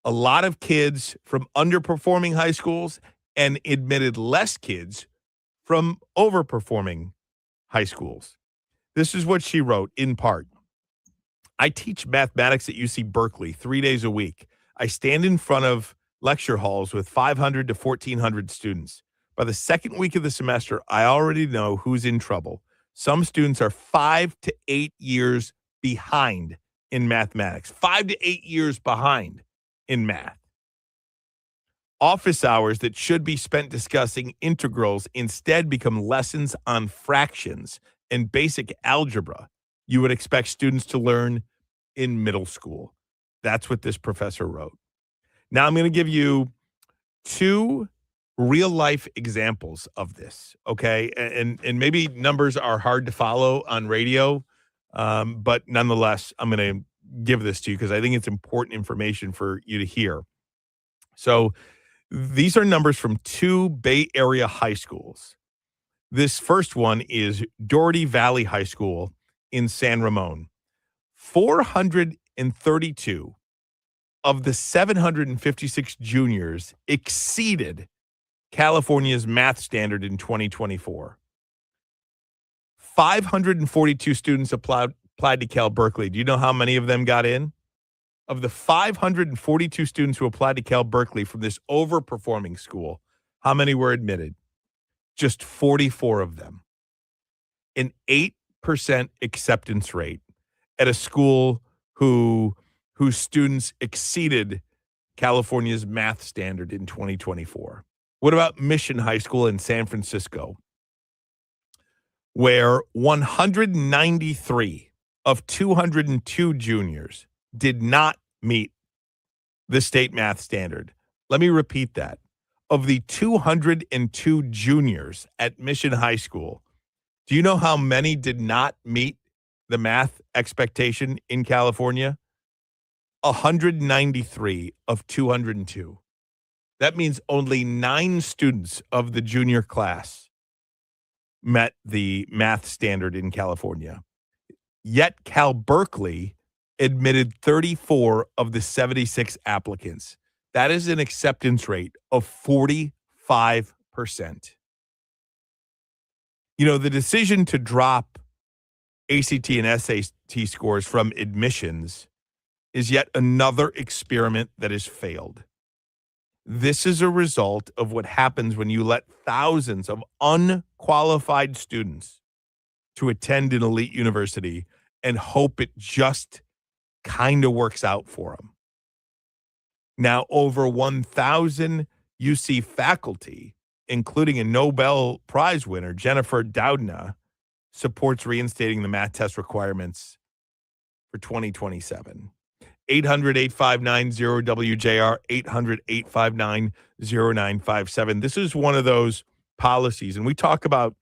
a lot of kids from underperforming high schools and admitted less kids from overperforming high schools. This is what she wrote in part. I teach mathematics at UC Berkeley 3 days a week. I stand in front of lecture halls with 500 to 1,400 students. By the second week of the semester, I already know who's in trouble. Some students are 5 to 8 years behind in mathematics. 5 to 8 years behind in math. Office hours that should be spent discussing integrals instead become lessons on fractions and basic algebra you would expect students to learn in middle school. That's what this professor wrote. Now I'm going to give you 2 real-life examples of this, okay? And maybe numbers are hard to follow on radio, but nonetheless, I'm going to give this to you because I think it's important information for you to hear. So these are numbers from 2 Bay Area high schools. This first one is Doherty Valley High School in San Ramon. 432 of the 756 juniors exceeded California's math standard in 2024. 542 students applied to Cal-Berkeley. Do you know how many of them got in? Of the 542 students who applied to Cal-Berkeley from this overperforming school, how many were admitted? Just 44 of them. An 8% acceptance rate at a school whose students exceeded California's math standard in 2024. What about Mission High School in San Francisco, where 193 of 202 juniors did not meet the state math standard? Let me repeat that. Of the 202 juniors at Mission High School, do you know how many did not meet the math expectation in California? 193 of 202. That means only 9 students of the junior class met the math standard in California. Yet Cal-Berkeley admitted 34 of the 76 applicants. That is an acceptance rate of 45%. You know, the decision to drop ACT and SAT scores from admissions is yet another experiment that has failed. This is a result of what happens when you let thousands of unqualified students to attend an elite university and hope it just kind of works out for them. Now, over 1,000 UC faculty, including a Nobel Prize winner, Jennifer Doudna, supports reinstating the math test requirements for 2027. 800-859-0WJR, 800-859-0957. This is one of those policies, and we talk about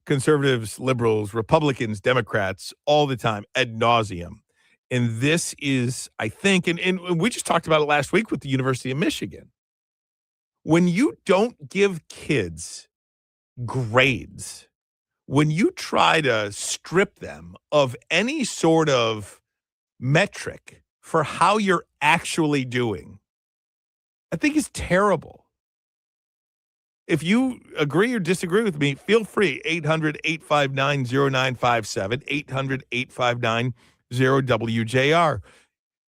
conservatives, liberals, Republicans, Democrats all the time, ad nauseum. And this is, I think, and we just talked about it last week with the University of Michigan. When you don't give kids grades, when you try to strip them of any sort of metric for how you're actually doing, I think is terrible. If you agree or disagree with me, feel free. 800-859-0957, 800-859-0WJR.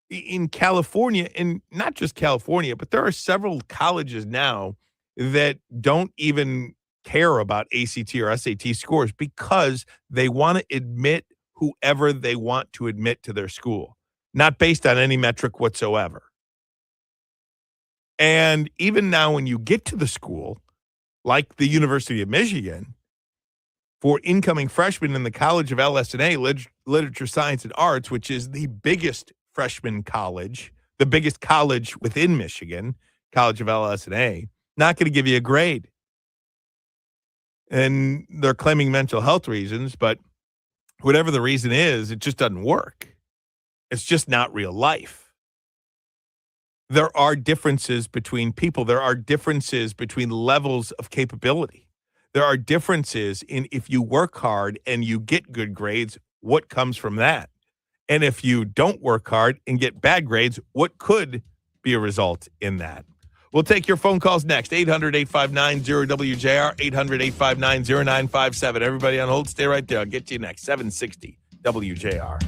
In California, and not just California, but there are several colleges now that don't even care about ACT or SAT scores because they want to admit whoever they want to admit to their school, not based on any metric whatsoever. And even now when you get to the school, like the University of Michigan, for incoming freshmen in the College of LS&A, Literature, Science, and Arts, which is the biggest freshman college, the biggest college within Michigan, College of LS&A, not going to give you a grade. And they're claiming mental health reasons, but whatever the reason is, it just doesn't work. It's just not real life. There are differences between people. There are differences between levels of capability. There are differences in if you work hard and you get good grades, what comes from that? And if you don't work hard and get bad grades, what could be a result in that? We'll take your phone calls next. 800-859-0WJR, 800-859-0957. Everybody on hold, stay right there. I'll get to you next. 760 WJR.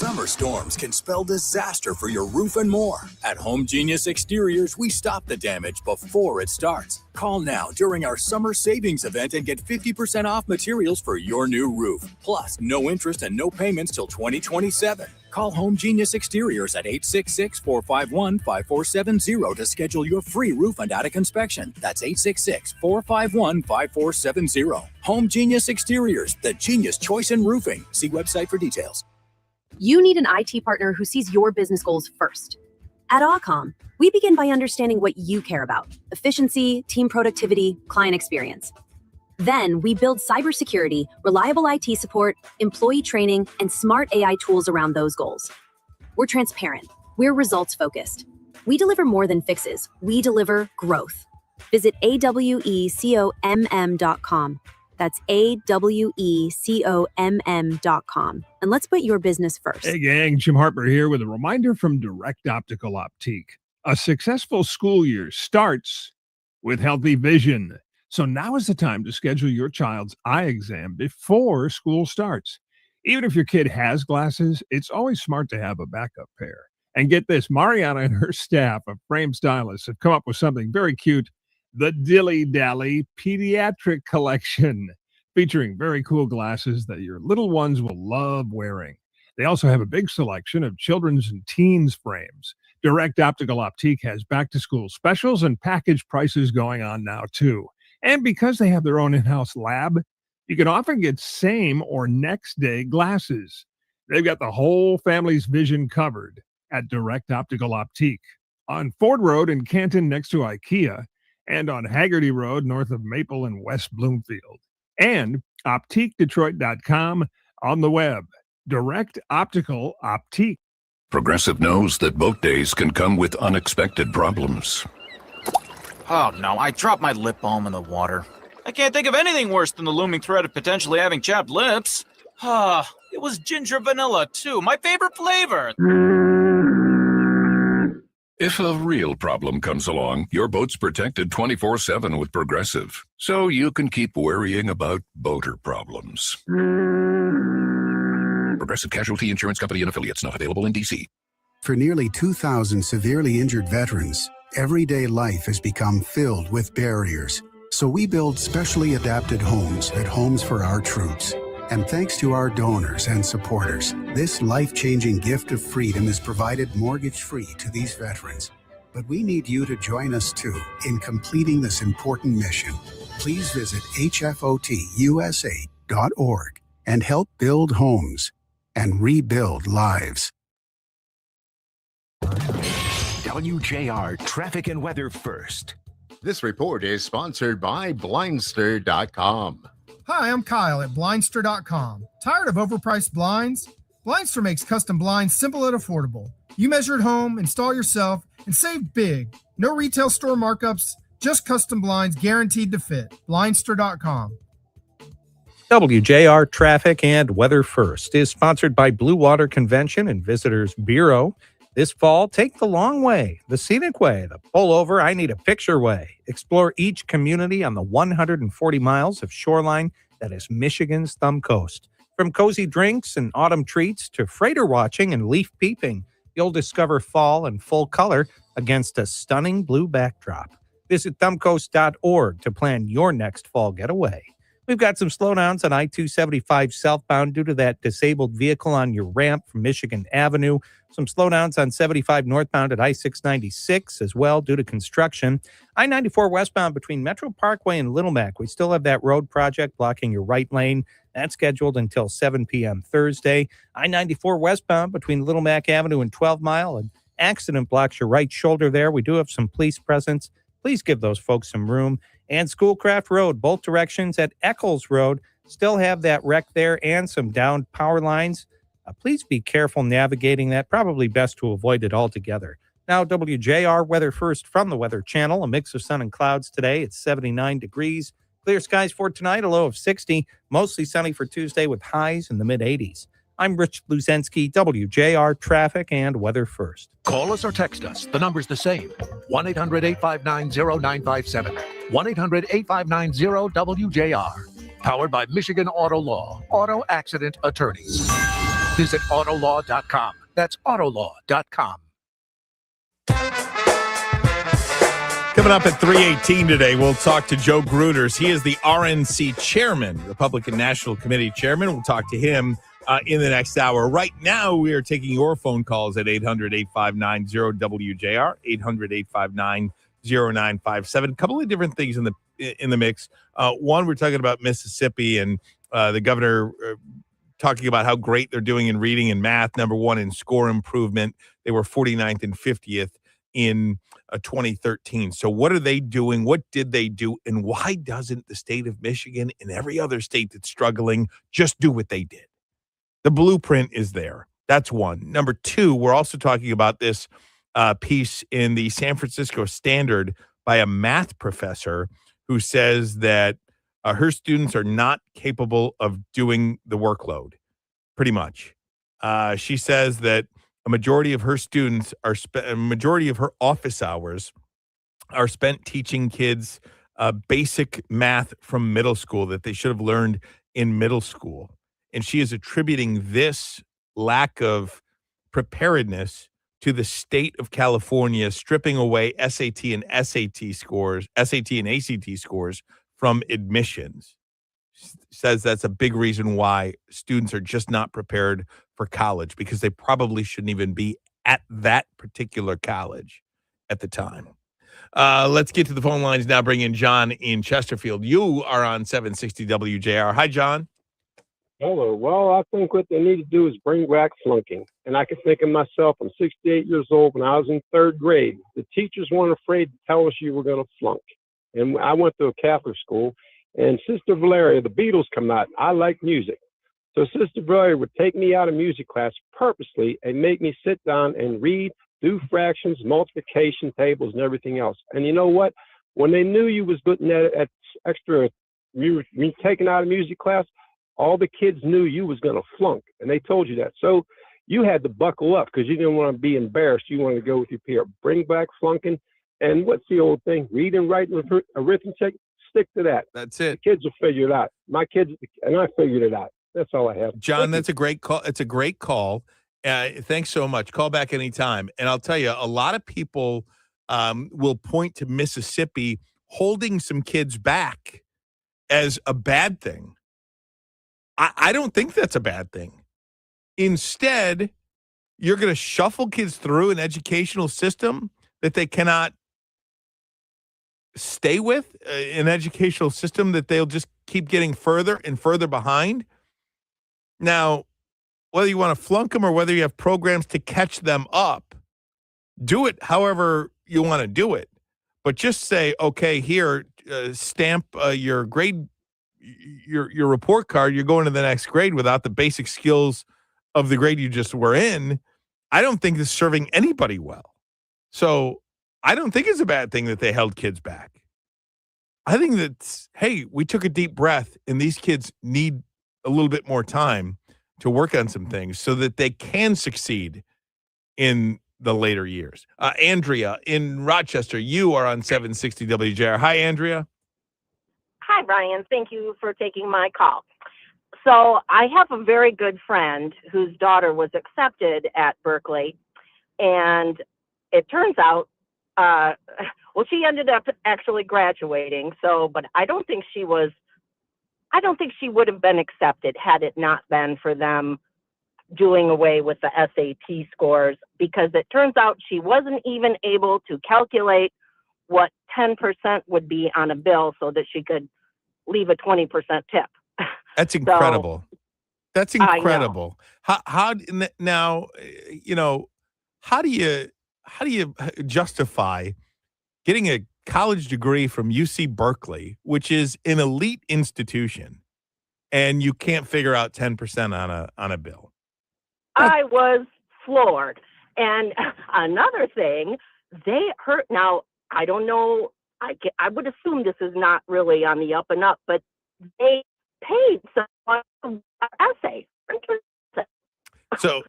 Summer storms can spell disaster for your roof and more. At Home Genius Exteriors, we stop the damage before it starts. Call now during our summer savings event and get 50% off materials for your new roof. Plus, no interest and no payments till 2027. Call Home Genius Exteriors at 866-451-5470 to schedule your free roof and attic inspection. That's 866-451-5470. Home Genius Exteriors, the genius choice in roofing. See website for details. You need an IT partner who sees your business goals first. At Awcom, we begin by understanding what you care about: efficiency, team productivity, client experience. Then we build cybersecurity, reliable IT support, employee training, and smart AI tools around those goals. We're transparent. We're results focused. We deliver more than fixes. We deliver growth. Visit awecomm.com. That's awecomm.com. And let's put your business first. Hey gang, Jim Harper here with a reminder from Direct Optical Optique. A successful school year starts with healthy vision. So now is the time to schedule your child's eye exam before school starts. Even if your kid has glasses, it's always smart to have a backup pair. And get this, Mariana and her staff of frame stylists have come up with something very cute, the Dilly Dally Pediatric Collection, featuring very cool glasses that your little ones will love wearing. They also have a big selection of children's and teens frames. Direct Optical Optique has back-to-school specials and package prices going on now, too. And because they have their own in-house lab, you can often get same or next day glasses. They've got the whole family's vision covered at Direct Optical Optique on Ford Road in Canton next to IKEA, and on Haggerty Road north of Maple and West Bloomfield, and OptiqueDetroit.com on the web. Direct Optical Optique. Progressive knows that boat days can come with unexpected problems. Oh no, I dropped my lip balm in the water. I can't think of anything worse than the looming threat of potentially having chapped lips. It was ginger vanilla too, my favorite flavor. If a real problem comes along, your boat's protected 24/7 with Progressive, so you can keep worrying about boater problems. Progressive Casualty Insurance Company and Affiliates, not available in D.C. For nearly 2,000 severely injured veterans, everyday life has become filled with barriers. So we build specially adapted homes at Homes for Our Troops. And thanks to our donors and supporters, this life-changing gift of freedom is provided mortgage-free to these veterans. But we need you to join us too in completing this important mission. Please visit hfotusa.org and help build homes and rebuild lives. WJR Traffic and Weather First. This report is sponsored by Blindster.com. Hi, I'm Kyle at Blindster.com. Tired of overpriced blinds? Blindster makes custom blinds simple and affordable. You measure at home, install yourself, and save big. No retail store markups, just custom blinds guaranteed to fit. Blindster.com. WJR Traffic and Weather First is sponsored by Blue Water Convention and Visitors Bureau. This fall, take the long way, the scenic way, the pull over, I need a picture way. Explore each community on the 140 miles of shoreline that is Michigan's Thumb Coast. From cozy drinks and autumn treats to freighter watching and leaf peeping, you'll discover fall in full color against a stunning blue backdrop. Visit thumbcoast.org to plan your next fall getaway. We've got some slowdowns on I-275 southbound due to that disabled vehicle on your ramp from Michigan Avenue. Some slowdowns on 75 northbound at I-696 as well due to construction. I-94 westbound between Metro Parkway and Little Mac. We still have that road project blocking your right lane. That's scheduled until 7 p.m. Thursday. I-94 westbound between Little Mac Avenue and 12 Mile. An accident blocks your right shoulder there. We do have some police presence. Please give those folks some room. And Schoolcraft Road, both directions at Eccles Road, still have that wreck there and some downed power lines. Please be careful navigating that. Probably best to avoid it altogether. Now, WJR Weather First from the Weather Channel. A mix of sun and clouds today. It's 79 degrees. Clear skies for tonight, a low of 60. Mostly sunny for Tuesday with highs in the mid-80s. I'm Rich Luzensky, WJR Traffic and Weather First. Call us or text us. The number's the same. 1-800-859-0957. 1-800-859-0WJR. Powered by Michigan Auto Law. Auto Accident Attorneys. Visit Autolaw.com. That's Autolaw.com. Coming up at 3:18 today, we'll talk to Joe Gruters. He is the RNC Chairman, Republican National Committee Chairman. We'll talk to him in the next hour. Right now, we are taking your phone calls at 800-859-0WJR, 800-859-0957. A couple of different things in the mix. One, we're talking about Mississippi and the governor talking about how great they're doing in reading and math, number one in score improvement. They were 49th and 50th in 2013. So what are they doing? What did they do? And why doesn't the state of Michigan and every other state that's struggling just do what they did? The blueprint is there. That's one. Number two, we're also talking about this piece in the San Francisco Standard by a math professor who says that her students are not capable of doing the workload, pretty much. She says that a majority of her students a majority of her office hours are spent teaching kids basic math from middle school that they should have learned in middle school. And she is attributing this lack of preparedness to the state of California stripping away SAT and ACT scores from admissions. Says that's a big reason why students are just not prepared for college, because they probably shouldn't even be at that particular college at the time. Let's get to the phone lines now. Bring in John in Chesterfield. You are on 760 WJR. Hi, John. Hello. Well, I think what they need to do is bring back flunking. And I can think of myself, I'm 68 years old. When I was in third grade, the teachers weren't afraid to tell us you were going to flunk. And I went to a Catholic school, and Sister Valeria, the Beatles come out. I like music. So Sister Valeria would take me out of music class purposely and make me sit down and read, do fractions, multiplication tables, and everything else. And you know what? When they knew you was looking at extra, you were taken out of music class, all the kids knew you was going to flunk, and they told you that. So you had to buckle up because you didn't want to be embarrassed. You wanted to go with your peer. Bring back flunking. And what's the old thing? Read and write and arithmetic. Stick to that. That's it. The kids will figure it out. My kids, and I figured it out. That's all I have. John, that's a great call. It's a great call. Thanks so much. Call back anytime. And I'll tell you, a lot of people will point to Mississippi holding some kids back as a bad thing. I don't think that's a bad thing. Instead, you're going to shuffle kids through an educational system that they cannot stay with, an educational system that they'll just keep getting further and further behind. Now, whether you want to flunk them or whether you have programs to catch them up, do it however you want to do it. But just say, okay, here, stamp your grade, your report card, you're going to the next grade without the basic skills of the grade you just were in. I don't think this is serving anybody well. So I don't think it's a bad thing that they held kids back. I think that's, hey, we took a deep breath and these kids need a little bit more time to work on some things so that they can succeed in the later years. Andrea in Rochester, you are on 760 WJR. Hi, Andrea. Hi, Brian. Thank you for taking my call. So I have a very good friend whose daughter was accepted at Berkeley, and it turns out, well, she ended up actually graduating. So, but I don't think she would have been accepted had it not been for them doing away with the SAT scores, because it turns out she wasn't even able to calculate what 10% would be on a bill so that she could leave a 20% tip. That's incredible. That's incredible. How now, you know, how do you justify getting a college degree from UC Berkeley, which is an elite institution, and you can't figure out 10% on a bill? I was floored. And another thing, now I don't know, I would assume this is not really on the up and up, but they paid someone essay. So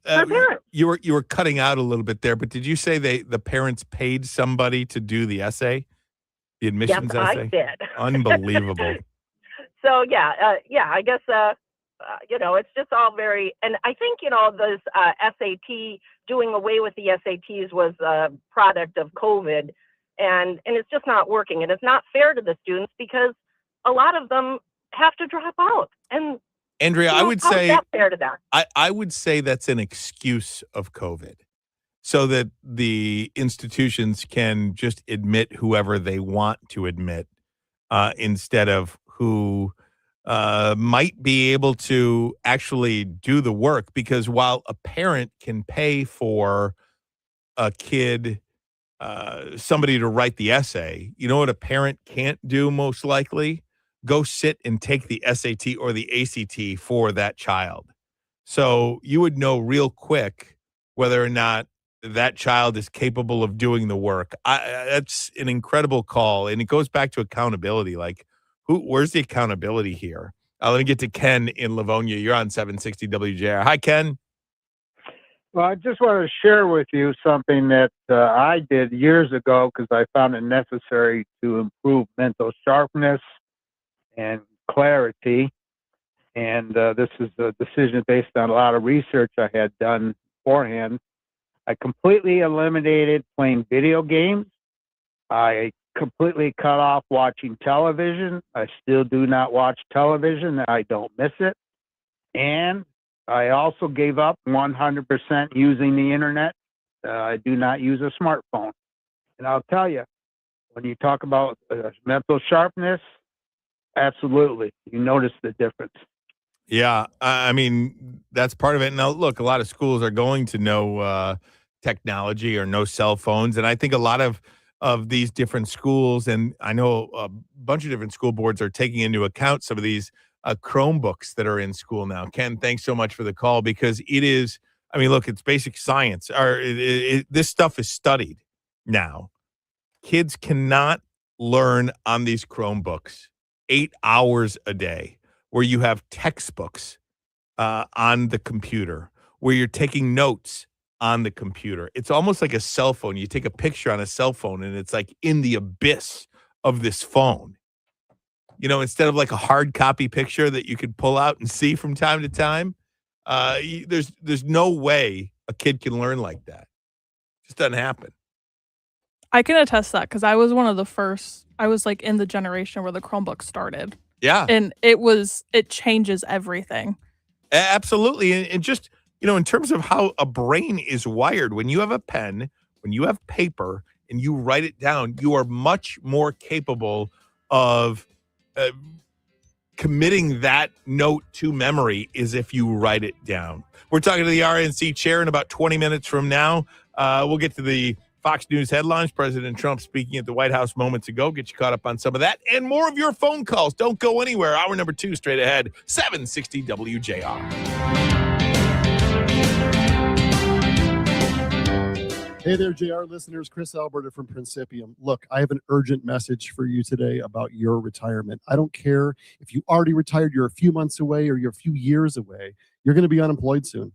you were cutting out a little bit there, but did you say the parents paid somebody to do the essay, the admissions essay? Yes, I did. Unbelievable. So yeah, I guess it's just all very, and I think, this SAT, doing away with the SATs was a product of COVID, and it's just not working. And it's not fair to the students because a lot of them have to drop out. And Andrea, I would say how's that fair to them? I would say that's an excuse of COVID, so that the institutions can just admit whoever they want to admit, instead of who might be able to actually do the work. Because while a parent can pay for a kid, somebody to write the essay, you know what a parent can't do most likely? Go sit and take the SAT or the ACT for that child. So you would know real quick whether or not that child is capable of doing the work. That's an incredible call. And it goes back to accountability. Like, where's the accountability here? Let me get to Ken in Livonia. You're on 760 WJR. Hi, Ken. Well, I just want to share with you something that I did years ago because I found it necessary to improve mental sharpness and clarity. And this is a decision based on a lot of research I had done beforehand. I completely eliminated playing video games. I completely cut off watching television. I still do not watch television. I don't miss it. And I also gave up 100% using the internet. I do not use a smartphone. And I'll tell you, when you talk about mental sharpness, absolutely, you notice the difference. Yeah, I mean, that's part of it. Now, look, a lot of schools are going to know technology or no cell phones. And I think a lot of these different schools, and I know a bunch of different school boards are taking into account some of these Chromebooks that are in school now. Ken, thanks so much for the call, because it is, I mean, look, it's basic science. This stuff is studied now. Kids cannot learn on these Chromebooks 8 hours a day, where you have textbooks on the computer, where you're taking notes on the computer. It's almost like a cell phone. You take a picture on a cell phone and it's like in the abyss of this phone. Instead of like a hard copy picture that you could pull out and see from time to time, there's no way a kid can learn like that. It just doesn't happen. I can attest that because I was one of the first. I was like in the generation where the Chromebook started. Yeah. And it changes everything. Absolutely. And just, in terms of how a brain is wired, when you have a pen, when you have paper and you write it down, you are much more capable of committing that note to memory as if you write it down. We're talking to the RNC chair in about 20 minutes from now. We'll get to the Fox News headlines. President Trump speaking at the White House moments ago. Get you caught up on some of that and more of your phone calls. Don't go anywhere. Hour number 2 straight ahead. 760 WJR. Hey there, JR listeners. Chris Alberta from Principium. Look, I have an urgent message for you today about your retirement. I don't care if you already retired, you're a few months away, or you're a few years away. You're going to be unemployed soon.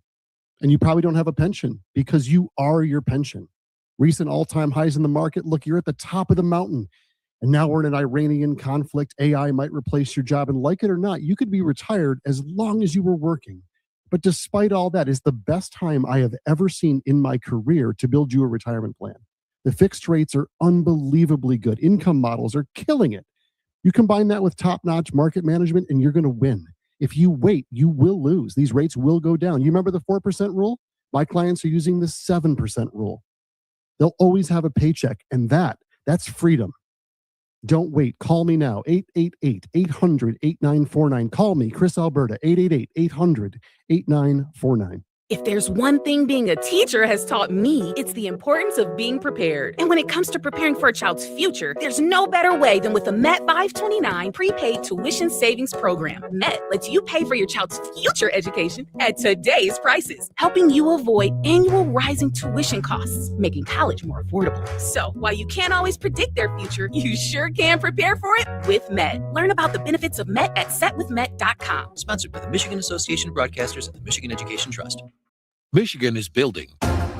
And you probably don't have a pension because you are your pension. Recent all-time highs in the market. Look, you're at the top of the mountain. And now we're in an Iranian conflict. AI might replace your job. And like it or not, you could be retired as long as you were working. But despite all that, it's the best time I have ever seen in my career to build you a retirement plan. The fixed rates are unbelievably good. Income models are killing it. You combine that with top-notch market management, and you're going to win. If you wait, you will lose. These rates will go down. You remember the 4% rule? My clients are using the 7% rule. They'll always have a paycheck, and that's freedom. Don't wait. Call me now, 888-800-8949. Call me, Chris Alberta, 888-800-8949. If there's one thing being a teacher has taught me, it's the importance of being prepared. And when it comes to preparing for a child's future, there's no better way than with the MET 529 prepaid tuition savings program. MET lets you pay for your child's future education at today's prices, helping you avoid annual rising tuition costs, making college more affordable. So while you can't always predict their future, you sure can prepare for it with MET. Learn about the benefits of MET at setwithmet.com. Sponsored by the Michigan Association of Broadcasters and the Michigan Education Trust. Michigan is building.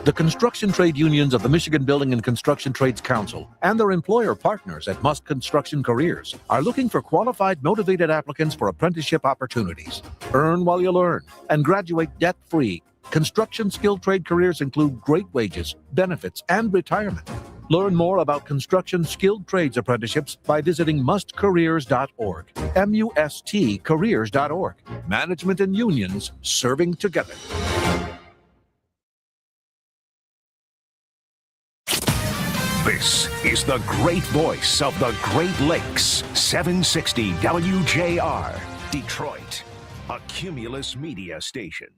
The construction trade unions of the Michigan Building and Construction Trades Council and their employer partners at Must Construction Careers are looking for qualified, motivated applicants for apprenticeship opportunities. Earn while you learn and graduate debt-free. Construction skilled trade careers include great wages, benefits, and retirement. Learn more about construction skilled trades apprenticeships by visiting mustcareers.org. MUST careers.org. Management and unions serving together. This is the great voice of the Great Lakes, 760 WJR, Detroit, a Cumulus media station.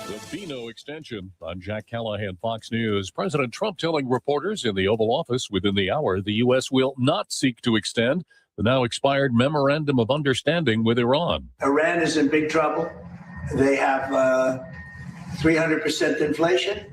The Beano extension. I'm Jack Callahan, Fox News. President Trump telling reporters in the Oval Office within the hour the U.S. will not seek to extend the now expired Memorandum of Understanding with Iran. Iran is in big trouble. They have 300% inflation.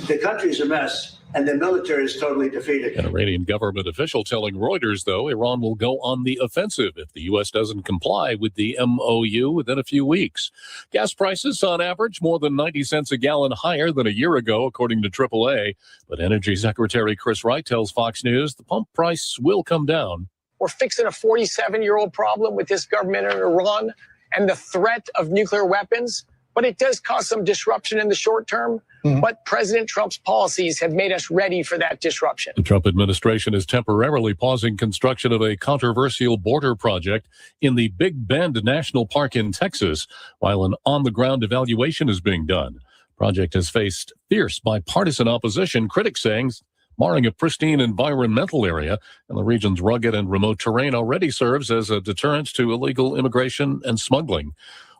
The country's a mess. And the military is totally defeated. An Iranian government official telling Reuters, though, Iran will go on the offensive if the U.S. doesn't comply with the MOU within a few weeks. Gas prices, on average, more than 90 cents a gallon higher than a year ago, according to AAA. But Energy Secretary Chris Wright tells Fox News the pump price will come down. We're fixing a 47-year-old problem with this government in Iran and the threat of nuclear weapons. But it does cause some disruption in the short term. But President Trump's policies have made us ready for that disruption. The Trump administration is temporarily pausing construction of a controversial border project in the Big Bend National Park in Texas, while an on-the-ground evaluation is being done. The project has faced fierce bipartisan opposition, critics saying marring a pristine environmental area, and the region's rugged and remote terrain already serves as a deterrent to illegal immigration and smuggling.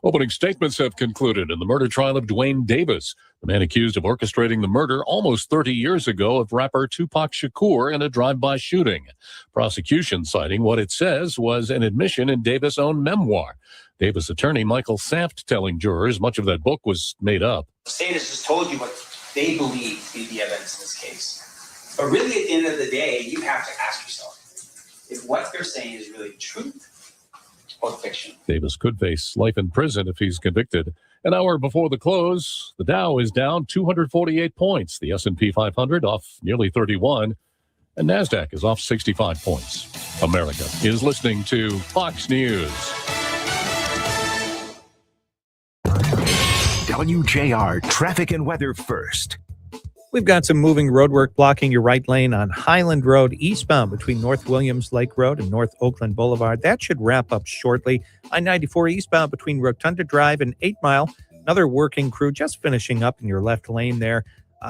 Opening statements have concluded in the murder trial of Dwayne Davis, the man accused of orchestrating the murder almost 30 years ago of rapper Tupac Shakur in a drive-by shooting. Prosecution citing what it says was an admission in Davis' own memoir. Davis attorney Michael Saft telling jurors much of that book was made up. The state has just told you what they believe to be the evidence in this case. But really, at the end of the day, you have to ask yourself if what they're saying is really the truth or fiction. Davis could face life in prison if he's convicted. An hour before the close, the Dow is down 248 points. The S&P 500 off nearly 31. And NASDAQ is off 65 points. America is listening to Fox News. WJR traffic and weather first. We've got some moving roadwork blocking your right lane on Highland Road eastbound between North Williams Lake Road and North Oakland Boulevard. That should wrap up shortly. I-94 eastbound between Rotunda Drive and 8 Mile. Another working crew just finishing up in your left lane there.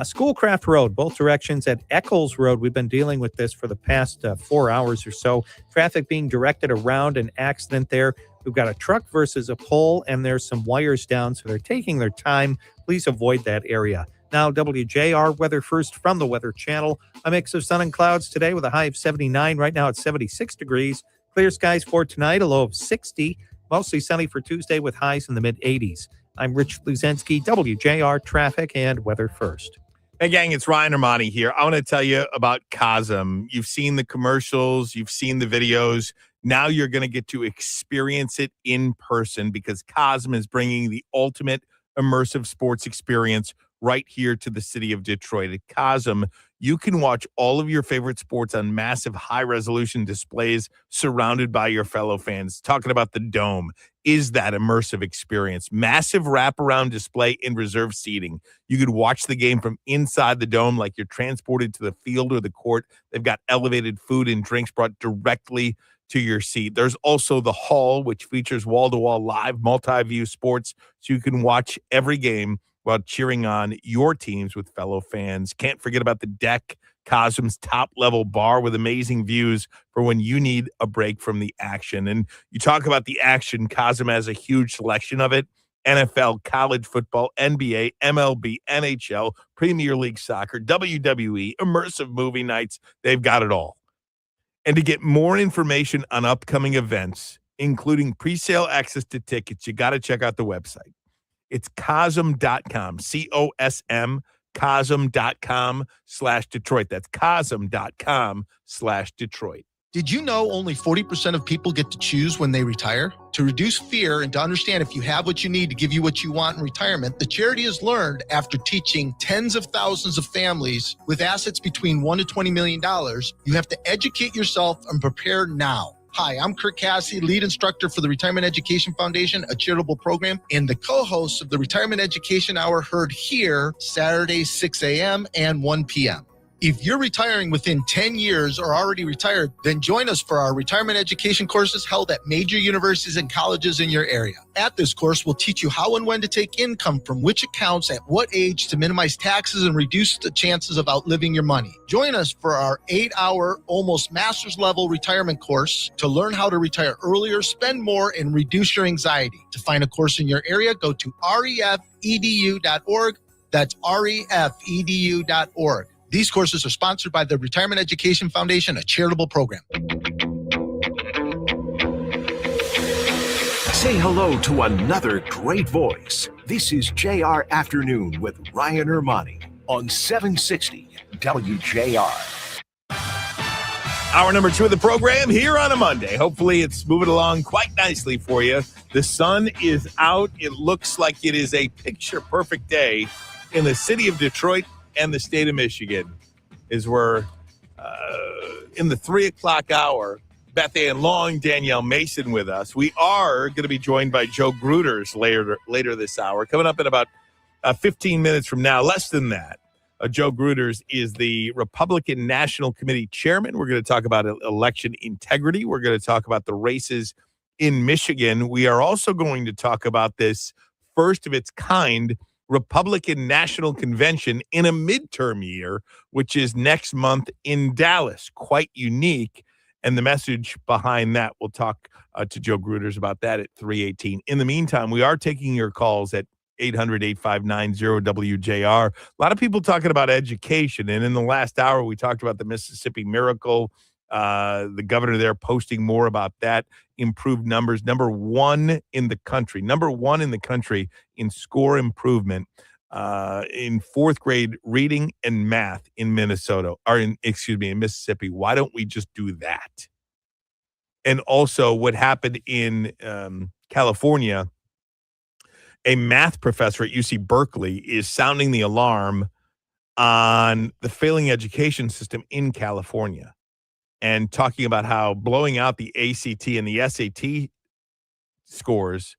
Schoolcraft Road, both directions at Eccles Road. We've been dealing with this for the past 4 hours or so. Traffic being directed around an accident there. We've got a truck versus a pole, and there's some wires down, so they're taking their time. Please avoid that area. Now, WJR weather first from the Weather Channel. A mix of sun and clouds today with a high of 79. Right now it's 76 degrees. Clear skies for tonight, a low of 60. Mostly sunny for Tuesday with highs in the mid-80s. I'm Rich Luzensky, WJR traffic and weather first. Hey, gang, it's Ryan Ermanni here. I want to tell you about Cosm. You've seen the commercials. You've seen the videos. Now you're going to get to experience it in person because Cosm is bringing the ultimate immersive sports experience right here to the city of Detroit. At Cosm, you can watch all of your favorite sports on massive high-resolution displays surrounded by your fellow fans. Talking about the Dome is that immersive experience. Massive wraparound display in reserved seating. You could watch the game from inside the Dome like you're transported to the field or the court. They've got elevated food and drinks brought directly to your seat. There's also the Hall, which features wall-to-wall live multi-view sports, so you can watch every game while cheering on your teams with fellow fans. Can't forget about the Deck, Cosm's top-level bar with amazing views for when you need a break from the action. And you talk about the action, Cosm has a huge selection of it. NFL, college football, NBA, MLB, NHL, Premier League soccer, WWE, immersive movie nights. They've got it all. And to get more information on upcoming events, including pre-sale access to tickets, you got to check out the website. It's Cosm.com, C-O-S-M, Cosm.com/Detroit. That's Cosm.com/Detroit. Did you know only 40% of people get to choose when they retire? To reduce fear and to understand if you have what you need to give you what you want in retirement, the charity has learned after teaching tens of thousands of families with assets between $1 to $20 million, you have to educate yourself and prepare now. Hi, I'm Kirk Cassidy, lead instructor for the Retirement Education Foundation, a charitable program, and the co-host of the Retirement Education Hour, heard here Saturdays 6 a.m. and 1 p.m. If you're retiring within 10 years or already retired, then join us for our retirement education courses held at major universities and colleges in your area. At this course, we'll teach you how and when to take income from which accounts at what age to minimize taxes and reduce the chances of outliving your money. Join us for our 8-hour, almost master's level retirement course to learn how to retire earlier, spend more, and reduce your anxiety. To find a course in your area, go to refedu.org. That's refedu.org. These courses are sponsored by the Retirement Education Foundation, a charitable program. Say hello to another great voice. This is JR Afternoon with Ryan Ermanni on 760 WJR. Hour number 2 of the program here on a Monday. Hopefully it's moving along quite nicely for you. The sun is out. It looks like it is a picture-perfect day in the city of Detroit and the state of Michigan. Is we're in the 3 o'clock hour. Beth Ann Long, Danielle Mason with us. We are going to be joined by Joe Gruters later this hour. Coming up in about 15 minutes from now, less than that. Joe Gruters is the Republican National Committee chairman. We're going to talk about election integrity. We're going to talk about the races in Michigan. We are also going to talk about this first of its kind Republican National Convention in a midterm year, which is next month in Dallas. Quite unique. And the message behind that, we'll talk to Joe Gruters about that at 3:18. In the meantime, we are taking your calls at 800-859-0WJR. A lot of people talking about education. And in the last hour, we talked about the Mississippi Miracle. The governor there posting more about that. Improved numbers. Number one in the country in score improvement in 4th grade reading and math in Minnesota, or in Mississippi. Why don't we just do that? And also what happened in California, a math professor at UC Berkeley is sounding the alarm on the failing education system in California and talking about how blowing out the ACT and the SAT scores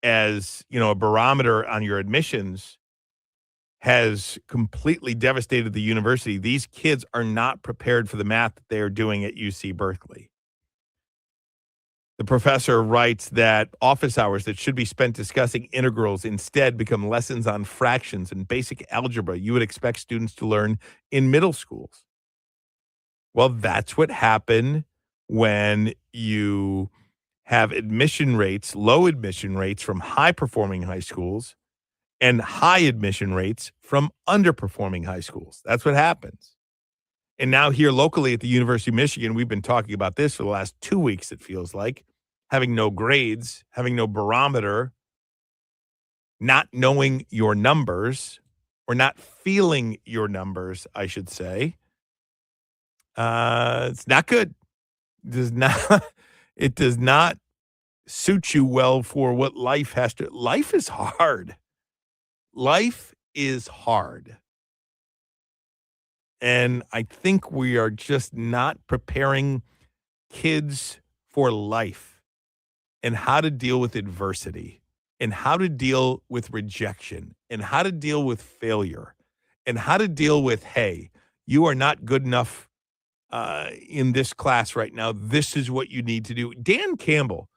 as, a barometer on your admissions has completely devastated the university. These kids are not prepared for the math that they are doing at UC Berkeley. The professor writes that office hours that should be spent discussing integrals instead become lessons on fractions and basic algebra you would expect students to learn in middle schools. Well, that's what happened when you have low admission rates from high-performing high schools and high admission rates from underperforming high schools. That's what happens. And now here locally at the University of Michigan, we've been talking about this for the last 2 weeks, it feels like, having no grades, having no barometer, not knowing your numbers, or not feeling your numbers, I should say. It's not good. It does not suit you well for what life has to. Life is hard. Life is hard. And I think we are just not preparing kids for life and how to deal with adversity and how to deal with rejection and how to deal with failure and how to deal with, hey, you are not good enough in this class right now. This is what you need to do. Dan Campbell,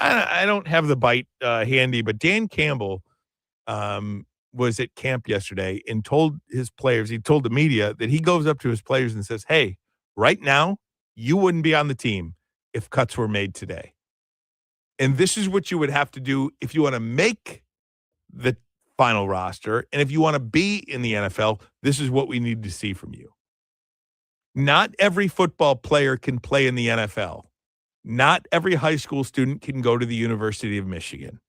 I don't have the bite handy, but Dan Campbell was at camp yesterday and told his players, he told the media that he goes up to his players and says, hey, right now, you wouldn't be on the team if cuts were made today. And this is what you would have to do if you want to make the final roster. And if you want to be in the NFL, this is what we need to see from you. Not every football player can play in the NFL. Not every high school student can go to the University of Michigan.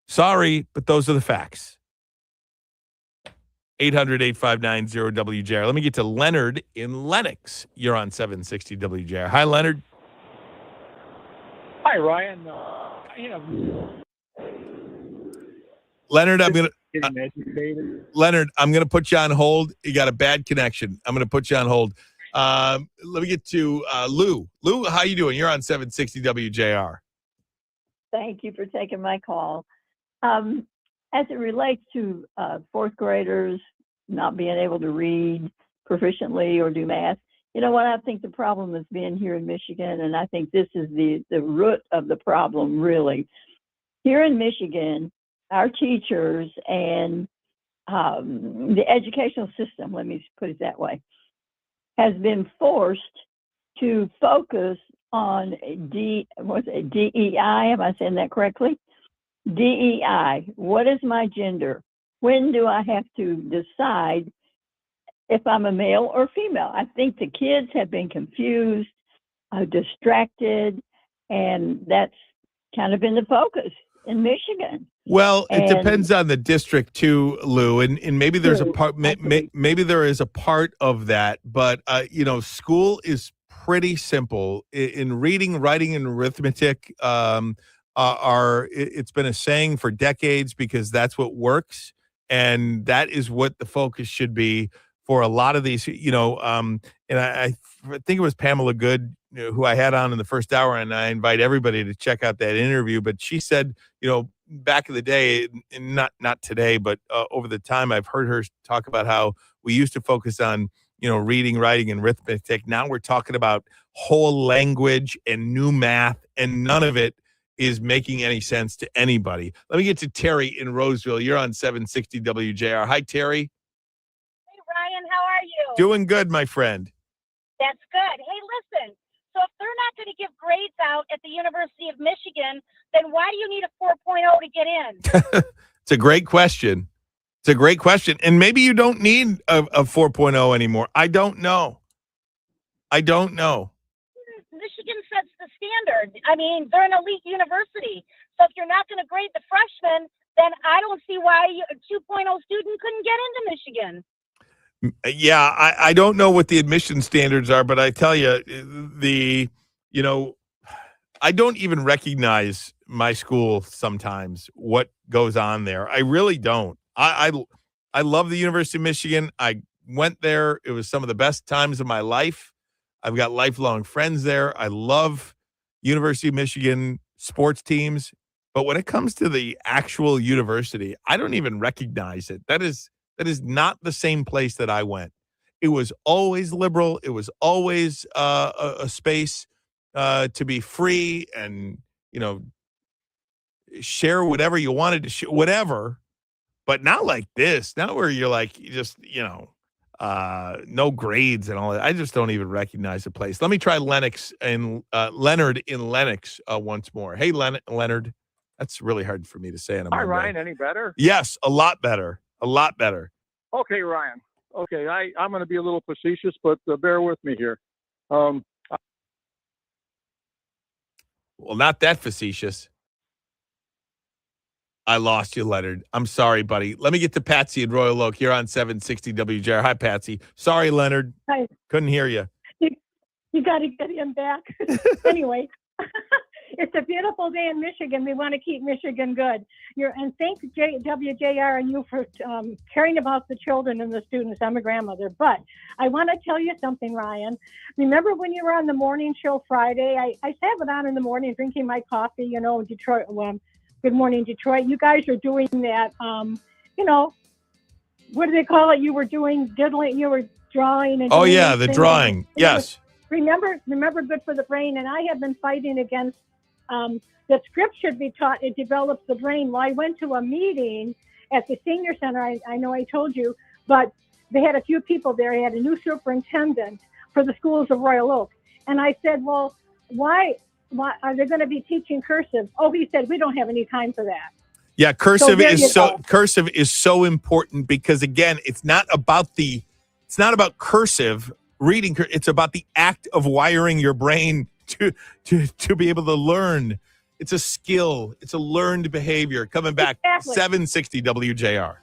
Sorry, but those are the facts. 800-859-0WJR. Let me get to Leonard in Lenox. You're on 760 WJR. Hi, Leonard. Hi, Ryan. Leonard, I'm gonna getting educated. Leonard, I'm gonna put you on hold. You got a bad connection. I'm gonna put you on hold. Let me get to Lou. Lou, how you doing? You're on 760 WJR. Thank you for taking my call. As it relates to fourth graders not being able to read proficiently or do math, you know what I think the problem has been here in Michigan, and I think this is the root of the problem, really. Here in Michigan, our teachers and the educational system, let me put it that way, has been forced to focus on DEI. Am I saying that correctly? DEI. What is my gender? When do I have to decide if I'm a male or female? I think the kids have been confused, distracted, and that's kind of been the focus in Michigan. Well, it depends on the district too, Lou, and maybe there's a part. Maybe there is a part of that, but school is pretty simple in reading, writing, and arithmetic. It's been a saying for decades because that's what works, and that is what the focus should be for a lot of these. And I think it was Pamela Good who I had on in the first hour, and I invite everybody to check out that interview. But she said, back in the day, and not today, but over the time, I've heard her talk about how we used to focus on, reading, writing, and arithmetic. Now we're talking about whole language and new math, and none of it is making any sense to anybody. Let me get to Terry in Roseville. You're on 760 WJR. Hi, Terry. Hey, Ryan, how are you? Doing good, my friend. That's good. Hey, listen. So if they're not going to give grades out at the University of Michigan, then why do you need a 4.0 to get in? It's a great question. And maybe you don't need a 4.0 anymore. I don't know. Michigan sets the standard. I mean, they're an elite university. So if you're not going to grade the freshmen, then I don't see why a 2.0 student couldn't get into Michigan. Yeah, I don't know what the admission standards are, but I tell you, I don't even recognize my school sometimes, what goes on there. I really don't. I love the University of Michigan. I went there. It was some of the best times of my life. I've got lifelong friends there. I love University of Michigan sports teams. But when it comes to the actual university, I don't even recognize it. That is not the same place that I went. It was always liberal. It was always a space to be free and, share whatever you wanted to share, whatever. But not like this. Not where you're like, no grades and all that. I just don't even recognize the place. Let me try Leonard in Lenox once more. Hey, Leonard. That's really hard for me to say. Hi, Ryan. Any better? Yes, a lot better. A lot better. Okay, Ryan. Okay, I'm going to be a little facetious, but bear with me here. Well, not that facetious. I lost you, Leonard. I'm sorry, buddy. Let me get to Patsy in Royal Oak. You're on 760 WJR. Hi, Patsy. Sorry, Leonard. Hi. Couldn't hear you. You got to get him back. Anyway, it's a beautiful day in Michigan. We want to keep Michigan good. And thanks, WJR and you for caring about the children and the students. I'm a grandmother. But I want to tell you something, Ryan. Remember when you were on the morning show Friday? I have it on in the morning, drinking my coffee, Detroit. Good morning, Detroit. You guys are doing that, what do they call it? You were doing diddling, you were drawing. And the drawing. Yes. Remember Good for the Brain. And I have been fighting against that script should be taught. It develops the brain. Well, I went to a meeting at the senior center. I know I told you, but they had a few people there. They had a new superintendent for the schools of Royal Oak. And I said, well, why are they going to be teaching cursive? Oh, he said, we don't have any time for that. Yeah, cursive is so important because again, it's not about cursive reading. It's about the act of wiring your brain to be able to learn. It's a skill. It's a learned behavior. Coming back, exactly. 760 WJR.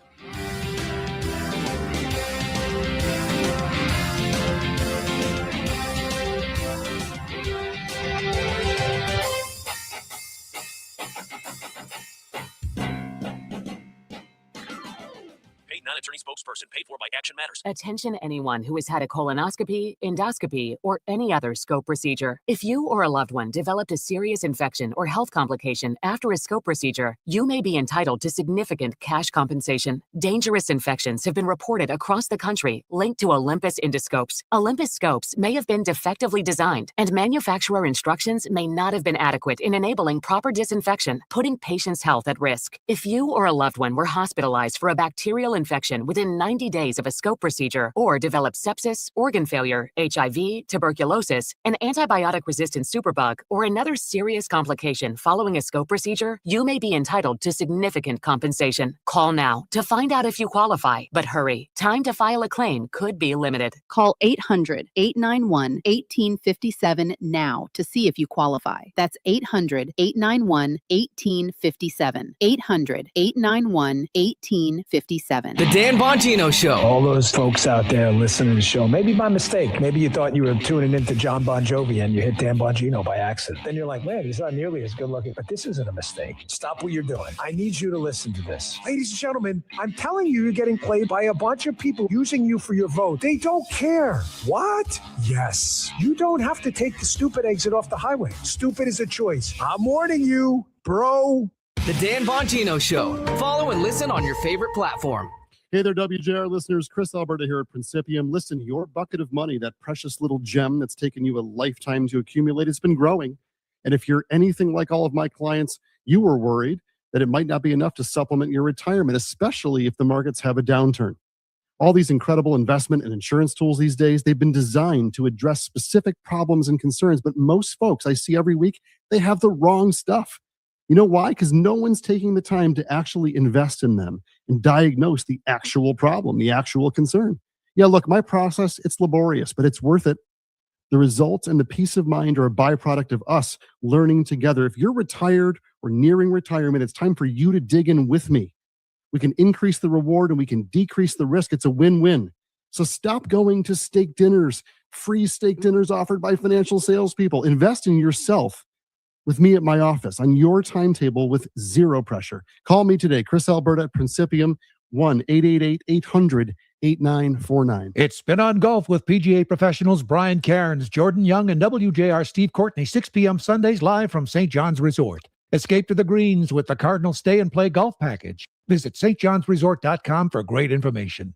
person. Paid for by Action Matters. Attention anyone who has had a colonoscopy, endoscopy, or any other scope procedure. If you or a loved one developed a serious infection or health complication after a scope procedure, you may be entitled to significant cash compensation. Dangerous infections have been reported across the country linked to Olympus endoscopes. Olympus scopes may have been defectively designed, and manufacturer instructions may not have been adequate in enabling proper disinfection, putting patients' health at risk. If you or a loved one were hospitalized for a bacterial infection within 90 days of a scope procedure, or developed sepsis, organ failure, HIV, tuberculosis, an antibiotic-resistant superbug, or another serious complication following a scope procedure, you may be entitled to significant compensation. Call now to find out if you qualify, but hurry. Time to file a claim could be limited. Call 800-891-1857 now to see if you qualify. That's 800-891-1857. 800-891-1857. The Dan Bongino Show. All those folks out there listening to the show, maybe by mistake. Maybe you thought you were tuning into John Bon Jovi and you hit Dan Bongino by accident. Then you're like, man, he's not nearly as good looking. But this isn't a mistake. Stop what you're doing. I need you to listen to this. Ladies and gentlemen, I'm telling you, you're getting played by a bunch of people using you for your vote. They don't care. What? Yes. You don't have to take the stupid exit off the highway. Stupid is a choice. I'm warning you, bro. The Dan Bongino Show. Follow and listen on your favorite platform. Hey there, WJR listeners. Chris Alberta here at Principium. Listen, your bucket of money, that precious little gem that's taken you a lifetime to accumulate, has been growing. And if you're anything like all of my clients, you were worried that it might not be enough to supplement your retirement, especially if the markets have a downturn. All these incredible investment and insurance tools these days, they've been designed to address specific problems and concerns. But most folks I see every week, they have the wrong stuff. You know why? Because no one's taking the time to actually invest in them and diagnose the actual problem, the actual concern. Yeah, look, my process, it's laborious, but it's worth it. The results and the peace of mind are a byproduct of us learning together. If you're retired or nearing retirement, it's time for you to dig in with me. We can increase the reward and we can decrease the risk. It's a win-win. So stop going to steak dinners, free steak dinners offered by financial salespeople. Invest in yourself with me at my office on your timetable with zero pressure. Call me today, Chris Alberta at Principium, 1-888-800-8949. It's Spin on Golf with PGA professionals Brian Cairns, Jordan Young, and WJR Steve Courtney, 6 p.m. Sundays live from St. John's Resort. Escape to the greens with the Cardinal Stay and Play Golf Package. Visit stjohnsresort.com for great information.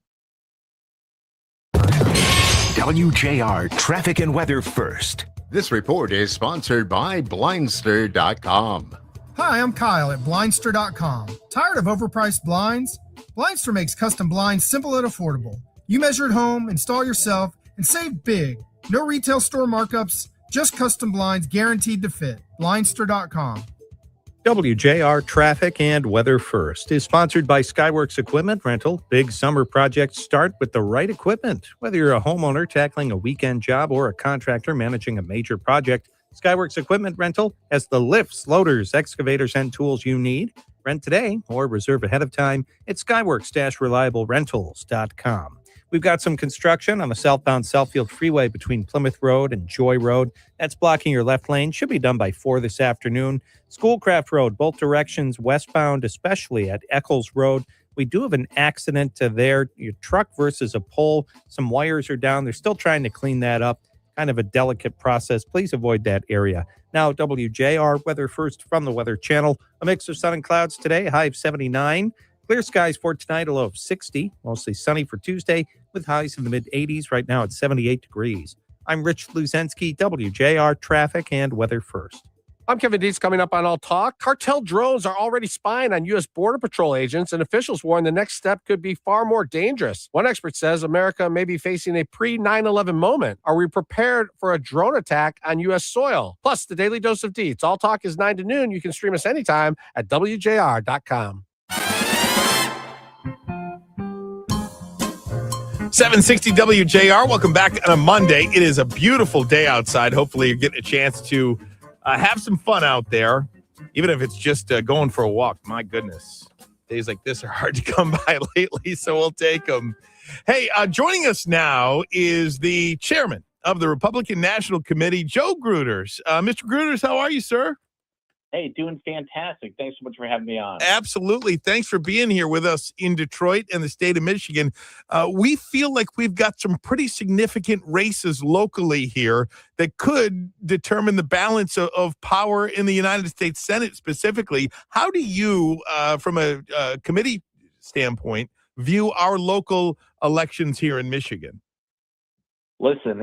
WJR Traffic and Weather First. This report is sponsored by Blindster.com. Hi, I'm Kyle at Blindster.com. Tired of overpriced blinds? Blindster makes custom blinds simple and affordable. You measure at home, install yourself, and save big. No retail store markups, just custom blinds guaranteed to fit. Blindster.com. WJR Traffic and Weather First is sponsored by Skyworks Equipment Rental. Big summer projects start with the right equipment. Whether you're a homeowner tackling a weekend job or a contractor managing a major project, Skyworks Equipment Rental has the lifts, loaders, excavators, and tools you need. Rent today or reserve ahead of time at skyworks-reliablерentals.com. We've got some construction on the southbound Southfield Freeway between Plymouth Road and Joy Road. That's blocking your left lane. Should be done by 4 this afternoon. Schoolcraft Road, both directions westbound, especially at Eccles Road. We do have an accident there. Your truck versus a pole. Some wires are down. They're still trying to clean that up. Kind of a delicate process. Please avoid that area. Now, WJR Weather First from the Weather Channel. A mix of sun and clouds today, high of 79. Clear skies for tonight, a low of 60. Mostly sunny for Tuesday with highs in the mid-80s. Right now it's 78 degrees. I'm Rich Luzensky, WJR Traffic and Weather First. I'm Kevin Dietz. Coming up on All Talk. Cartel drones are already spying on U.S. Border Patrol agents, and officials warn the next step could be far more dangerous. One expert says America may be facing a pre-9/11 moment. Are we prepared for a drone attack on U.S. soil? Plus, the Daily Dose of Dietz. All Talk is 9 to noon. You can stream us anytime at WJR.com. 760 WJR. Welcome back on a Monday. It is a beautiful day outside. Hopefully you're getting a chance to have some fun out there, even if it's just going for a walk. My goodness. Days like this are hard to come by lately, so we'll take them. Hey, joining us now is the chairman of the Republican National Committee, Joe Gruters. Mr. Gruters, how are you, sir? Hey, doing fantastic. Thanks so much for having me on. Absolutely. Thanks for being here with us in Detroit and the state of Michigan. We feel like we've got some pretty significant races locally here that could determine the balance of power in the United States Senate specifically. How do you, from a committee standpoint, view our local elections here in Michigan? Listen,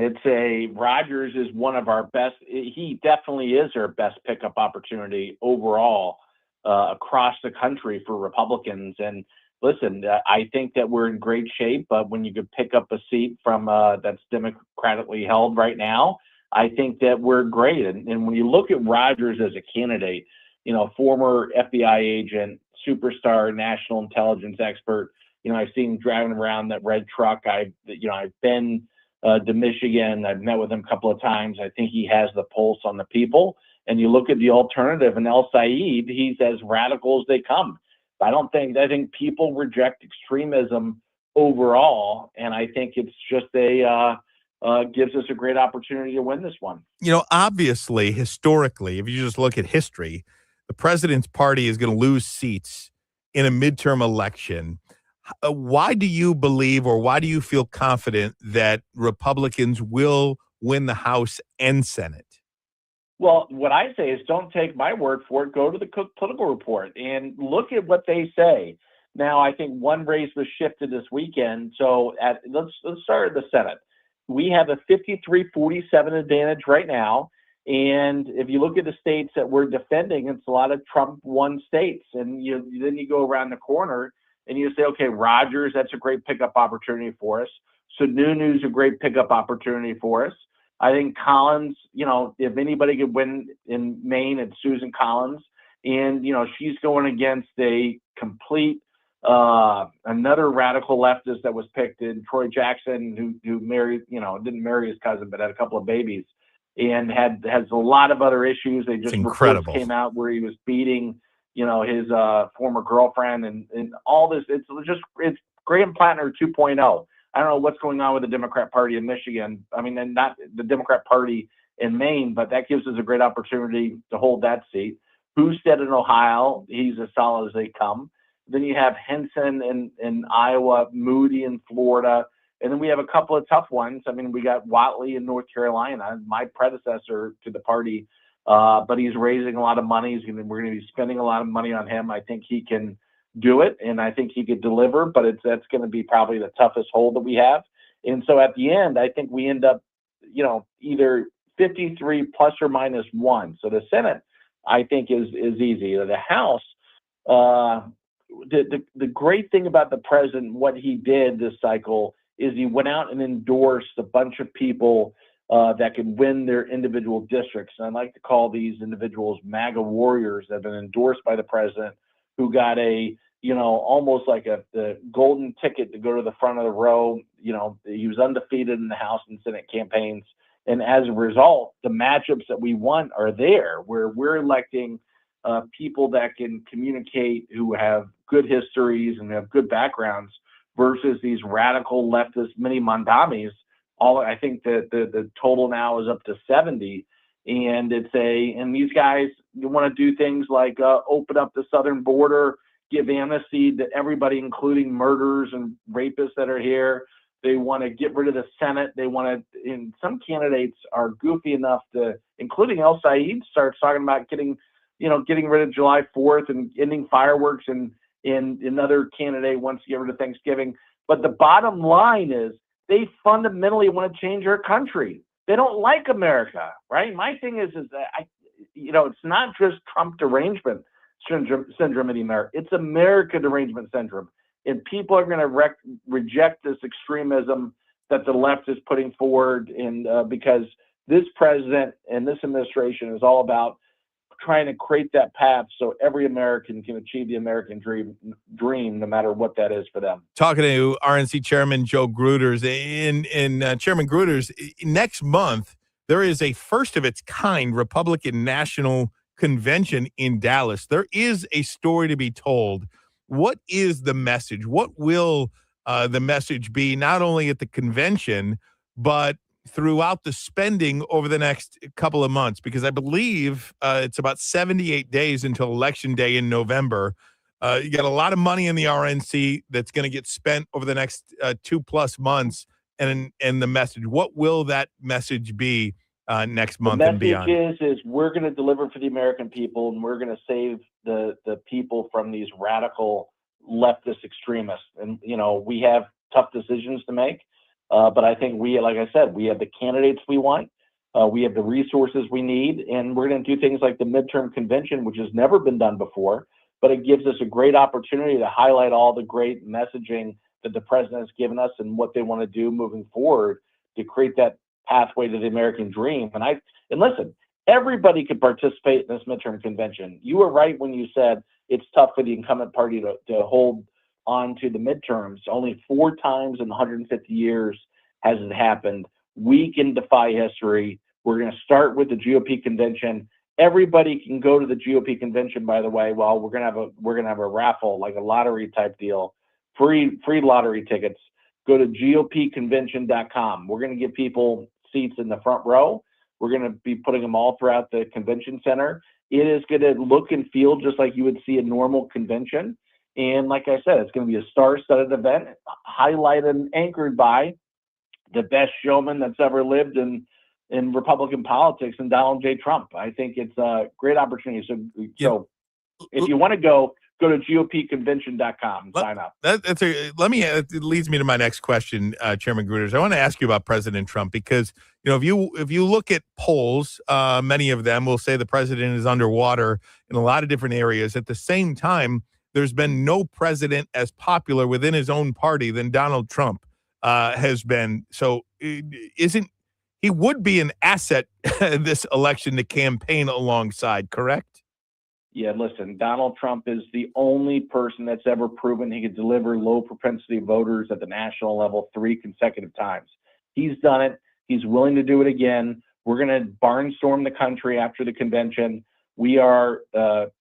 Rogers is one of our best. He definitely is our best pickup opportunity overall across the country for Republicans. And listen, I think that we're in great shape. But when you could pick up a seat from that's democratically held right now, I think that we're great. And when you look at Rogers as a candidate, former FBI agent, superstar, national intelligence expert. I've seen him driving around that red truck. I've been to Michigan. I've met with him a couple of times. I think he has the pulse on the people. And you look at the alternative in El Said, he's as radical as they come. I think people reject extremism overall. And I think it's just gives us a great opportunity to win this one. Obviously, historically, if you just look at history, the president's party is going to lose seats in a midterm election. Why do you believe, or why do you feel confident that Republicans will win the House and Senate? Well, what I say is don't take my word for it. Go to the Cook Political Report and look at what they say. Now, I think one race was shifted this weekend. So let's start at the Senate. We have a 53-47 advantage right now. And if you look at the states that we're defending, it's a lot of Trump-won states. And then you go around the corner and you say, okay, Rogers, that's a great pickup opportunity for us. Sununu's a great pickup opportunity for us. I think Collins, if anybody could win in Maine, it's Susan Collins. And, she's going against a complete, another radical leftist that was picked in Troy Jackson, who married, didn't marry his cousin, but had a couple of babies and has a lot of other issues. They just reports came out where he was beating his former girlfriend and all this. It's Graham Plattner 2.0. I don't know what's going on with the Democrat Party in Michigan. I mean, and not the Democrat Party in Maine, but that gives us a great opportunity to hold that seat. Husted in Ohio, he's as solid as they come. Then you have Henson in Iowa, Moody in Florida, and then we have a couple of tough ones. I mean, we got Whatley in North Carolina, my predecessor to the party. But he's raising a lot of money. We're going to be spending a lot of money on him. I think he can do it, and I think he could deliver, but that's going to be probably the toughest hold that we have. And so at the end, I think we end up, either 53 plus or minus 1. So the Senate, I think, is easy. The House, the great thing about the president, what he did this cycle, is he went out and endorsed a bunch of people that could win their individual districts. And I like to call these individuals MAGA warriors that have been endorsed by the president, who got almost like the golden ticket to go to the front of the row. He was undefeated in the House and Senate campaigns. And as a result, the matchups that we want are there, where we're electing people that can communicate, who have good histories and have good backgrounds, versus these radical leftist mini Mondamis. I think that the total now is up to 70, and and these guys want to do things like open up the southern border, give amnesty to everybody, including murderers and rapists that are here. They want to get rid of the Senate. They want to, and some candidates are goofy enough to, including El Said, starts talking about getting rid of July 4th and ending fireworks, and another candidate wants to get rid of Thanksgiving. But the bottom line is, they fundamentally want to change our country. They don't like America, right? My thing is that it's not just Trump derangement syndrome anymore. It's America derangement syndrome, and people are going to reject this extremism that the left is putting forward, and because this president and this administration is all about trying to create that path so every American can achieve the American dream, no matter what that is for them. Talking to RNC Chairman Joe Gruters. Chairman Gruters, next month, there is a first of its kind Republican National Convention in Dallas. There is a story to be told. What is the message? What will the message be, not only at the convention, but throughout the spending over the next couple of months? Because I believe it's about 78 days until Election Day in November. You got a lot of money in the RNC that's going to get spent over the next 2+ months. And the message, what will that message be next month and beyond? The message is we're going to deliver for the American people, and we're going to save the people from these radical leftist extremists. And, we have tough decisions to make. But I think like I said, we have the candidates we want. We have the resources we need. And we're going to do things like the midterm convention, which has never been done before. But it gives us a great opportunity to highlight all the great messaging that the president has given us and what they want to do moving forward to create that pathway to the American dream. And listen, everybody could participate in this midterm convention. You were right when you said it's tough for the incumbent party to hold on to the midterms. Only 4 times in 150 years has it happened. We can defy history. We're going to start with the GOP convention. Everybody can go to the GOP convention, by the way. Well, we're gonna have a raffle, like a lottery type deal, free lottery tickets. Go to gopconvention.com. We're gonna give people seats in the front row. We're gonna be putting them all throughout the convention center. It is gonna look and feel just like you would see a normal convention. And like I said, it's gonna be a star-studded event, highlighted and anchored by the best showman that's ever lived in Republican politics, and Donald J. Trump. I think it's a great opportunity. So if you want to go to gopconvention.com and sign up. It leads me to my next question, Chairman Gruters. I want to ask you about President Trump because, if you look at polls, many of them will say the president is underwater in a lot of different areas. At the same time, there's been no president as popular within his own party than Donald Trump has been. So he would be an asset this election to campaign alongside, correct? Yeah, listen, Donald Trump is the only person that's ever proven he could deliver low propensity voters at the national level 3 consecutive times. He's done it. He's willing to do it again. We're going to barnstorm the country after the convention. We are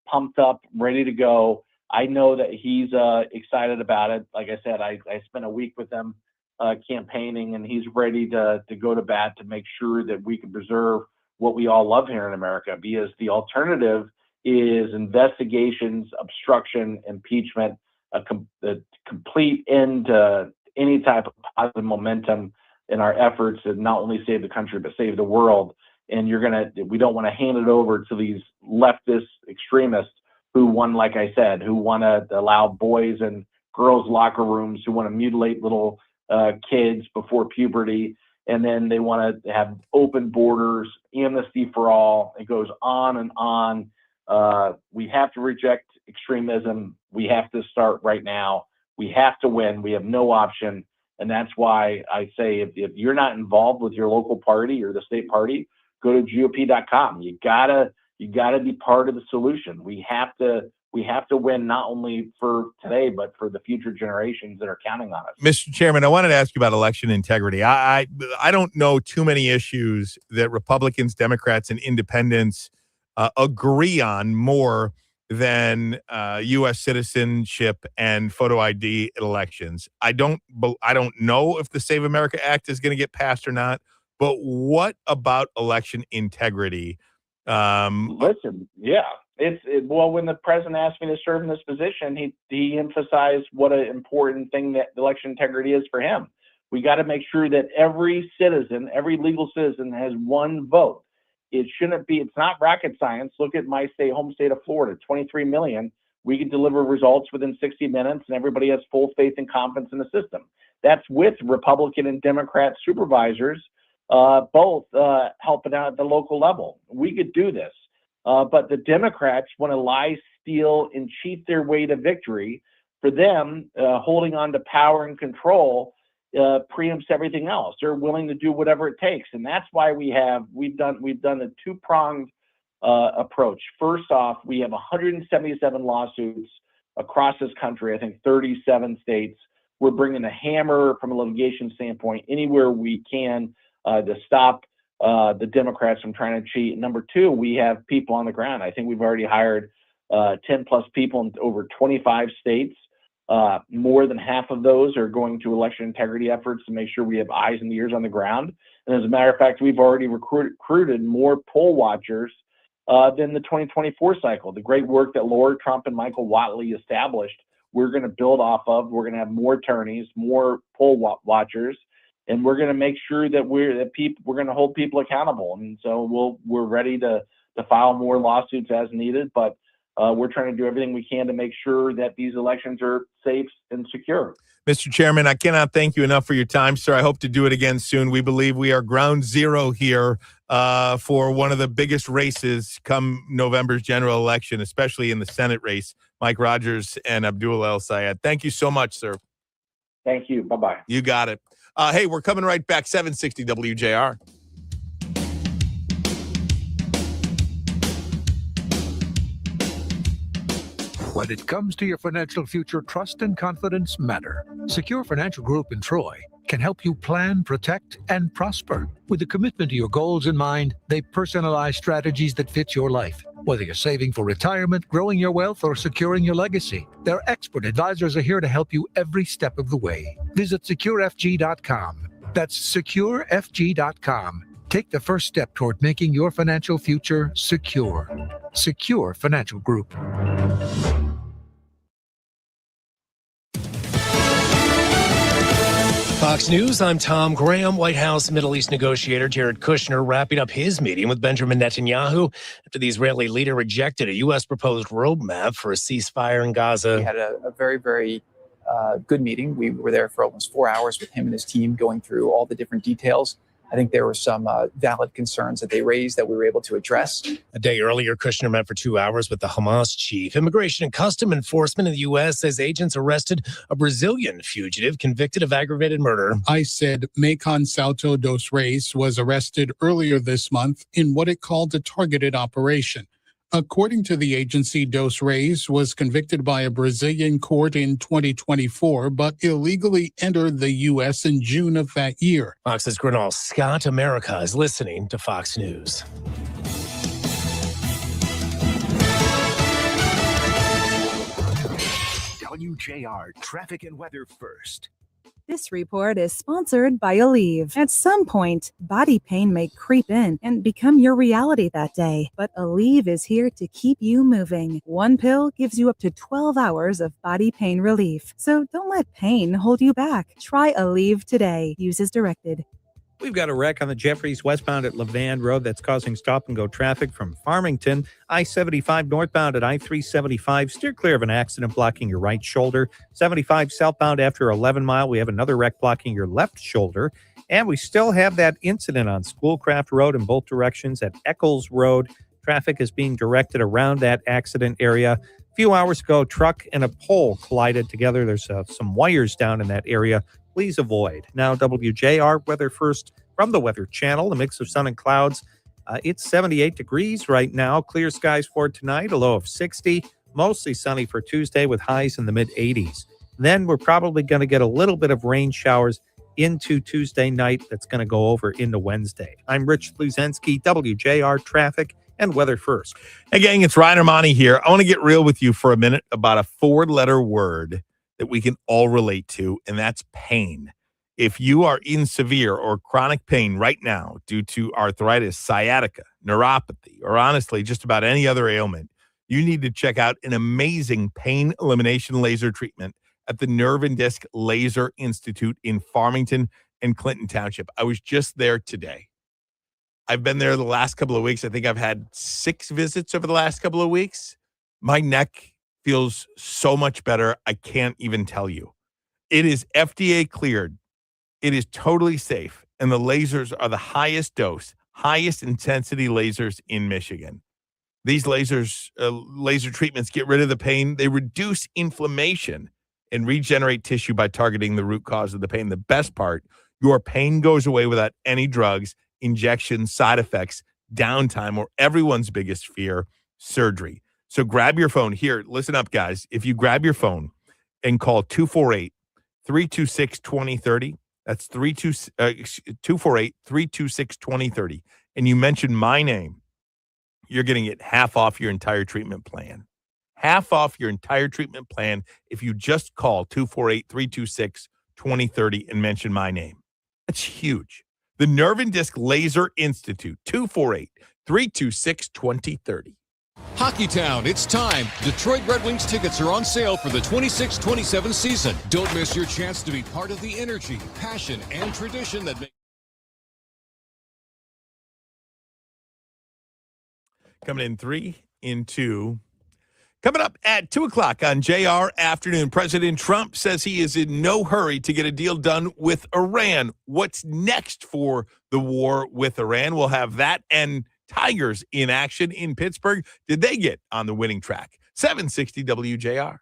pumped up, ready to go. I know that he's excited about it. Like I said, I spent a week with him campaigning, and he's ready to go to bat to make sure that we can preserve what we all love here in America, because the alternative is investigations, obstruction, impeachment, a complete end to any type of positive momentum in our efforts to not only save the country but save the world. And we don't want to hand it over to these leftist extremists who want to allow boys and girls locker rooms, who want to mutilate little kids before puberty, and then they want to have open borders, amnesty for all. It goes on and on. We have to reject extremism. We have to start right now. We have to win. We have no option. And that's why I say if you're not involved with your local party or the state party, go to GOP.com. You gotta be part of the solution. We have to win, not only for today, but for the future generations that are counting on us. Mr. Chairman, I wanted to ask you about election integrity. I don't know too many issues that Republicans, Democrats, and independents agree on more than U.S. citizenship and photo ID elections. I don't know if the Save America Act is going to get passed or not, but what about election integrity? Listen, yeah. Well, when the president asked me to serve in this position, he emphasized what an important thing that election integrity is for him. We got to make sure that every legal citizen has one vote. It's not rocket science. Look at my home state of Florida, 23 million. We can deliver results within 60 minutes, and everybody has full faith and confidence in the system. That's with Republican and Democrat supervisors, both helping out at the local level. We could do this. But the Democrats want to lie, steal, and cheat their way to victory. For them, holding on to power and control preempts everything else. They're willing to do whatever it takes, and that's why we've done a 2-pronged approach. First off, we have 177 lawsuits across this country. I think 37 states. We're bringing the hammer from a litigation standpoint anywhere we can to stop the Democrats from trying to cheat. Number 2, we have people on the ground. I think we've already hired 10 plus people in over 25 states More than half of those are going to election integrity efforts to make sure we have eyes and ears on the ground. And as a matter of fact, we've already recruited more poll watchers than the 2024 cycle. The great work that Laura Trump and Michael Whatley established, we're going to build off of. We're going to have more attorneys, more poll watchers, and we're going to make sure that we're going to hold people accountable. And so we're ready to file more lawsuits as needed, but we're trying to do everything we can to make sure that these elections are safe and secure. Mr. Chairman, I cannot thank you enough for your time, sir. I hope to do it again soon. We believe we are ground zero here for one of the biggest races come November's general election, especially in the Senate race. Mike Rogers and Abdul El Sayed. Thank you so much, sir. Thank you. Bye-bye. You got it. Hey, we're coming right back. 760 WJR. When it comes to your financial future, trust and confidence matter. Secure Financial Group in Troy can help you plan, protect, and prosper. With a commitment to your goals in mind, they personalize strategies that fit your life. Whether you're saving for retirement, growing your wealth, or securing your legacy, their expert advisors are here to help you every step of the way. Visit securefg.com. That's securefg.com. Take the first step toward making your financial future secure. Secure Financial Group. Fox News, I'm Tom Graham. White House Middle East negotiator Jared Kushner wrapping up his meeting with Benjamin Netanyahu after the Israeli leader rejected a U.S. proposed roadmap for a ceasefire in Gaza. We had a very, very good meeting. We were there for almost 4 hours with him and his team going through all the different details. I think there were some valid concerns that they raised that we were able to address. A day earlier, Kushner met for 2 hours with the Hamas chief. Immigration and Custom Enforcement in the U.S. says agents arrested a Brazilian fugitive convicted of aggravated murder. ICE said Macon Salto dos Reis was arrested earlier this month in what it called a targeted operation. According to the agency, Dos Reis was convicted by a Brazilian court in 2024, but illegally entered the U.S. in June of that year. Fox's Grinal Scott, America is listening to Fox News. WJR Traffic and Weather First. This report is sponsored by Aleve. At some point, body pain may creep in and become your reality that day, but Aleve is here to keep you moving. One pill gives you up to 12 hours of body pain relief. So don't let pain hold you back. Try Aleve today. Use as directed. We've got a wreck on the Jeffries westbound at Levan Road that's causing stop-and-go traffic from Farmington. I-75 northbound at I-375. Steer clear of an accident blocking your right shoulder. 75 southbound after 11 Mile. We have another wreck blocking your left shoulder. And we still have that incident on Schoolcraft Road in both directions at Eccles Road. Traffic is being directed around that accident area. A few hours ago, truck and a pole collided together. There's some wires down in that area. Please avoid. Now, WJR weather first from the Weather Channel. A mix of sun and clouds. It's 78 degrees right now. Clear skies for tonight. A low of 60. Mostly sunny for Tuesday with highs in the mid-80s. Then we're probably going to get a little bit of rain showers into Tuesday night. That's going to go over into Wednesday. I'm Rich Fluzensky, WJR Traffic and Weather First. Hey, gang, it's Ryan Ermanni here. I want to get real with you for a minute about a four-letter word that we can all relate to, and that's pain. If you are in severe or chronic pain right now due to arthritis, sciatica, neuropathy, or honestly just about any other ailment, you need to check out an amazing pain elimination laser treatment at the Nerve and Disc Laser Institute in Farmington and Clinton Township. I was just there today. I've been there the last couple of weeks. I think I've had 6 visits over the last couple of weeks. My neck feels so much better. I can't even tell you. It is FDA cleared. It is totally safe. And the lasers are the highest dose, highest intensity lasers in Michigan. These lasers, laser treatments get rid of the pain. They reduce inflammation and regenerate tissue by targeting the root cause of the pain. The best part, your pain goes away without any drugs, injections, side effects, downtime, or everyone's biggest fear, surgery. So grab your phone. Here, listen up, guys. If you grab your phone and call 248-326-2030, that's 248-326-2030, and you mention my name, you're going to get half off your entire treatment plan. half off your entire treatment plan if you just call 248-326-2030 and mention my name. That's huge. The Nerve and Disc Laser Institute, 248-326-2030. Hockeytown, it's time. Detroit Red Wings tickets are on sale for the 26-27 season. Don't miss your chance to be part of the energy, passion, and tradition that makes. Coming in 3, in 2. Coming up at 2 o'clock on JR Afternoon, President Trump says he is in no hurry to get a deal done with Iran. What's next for the war with Iran? We'll have that and Tigers in action in Pittsburgh. Did they get on the winning track? 760 WJR.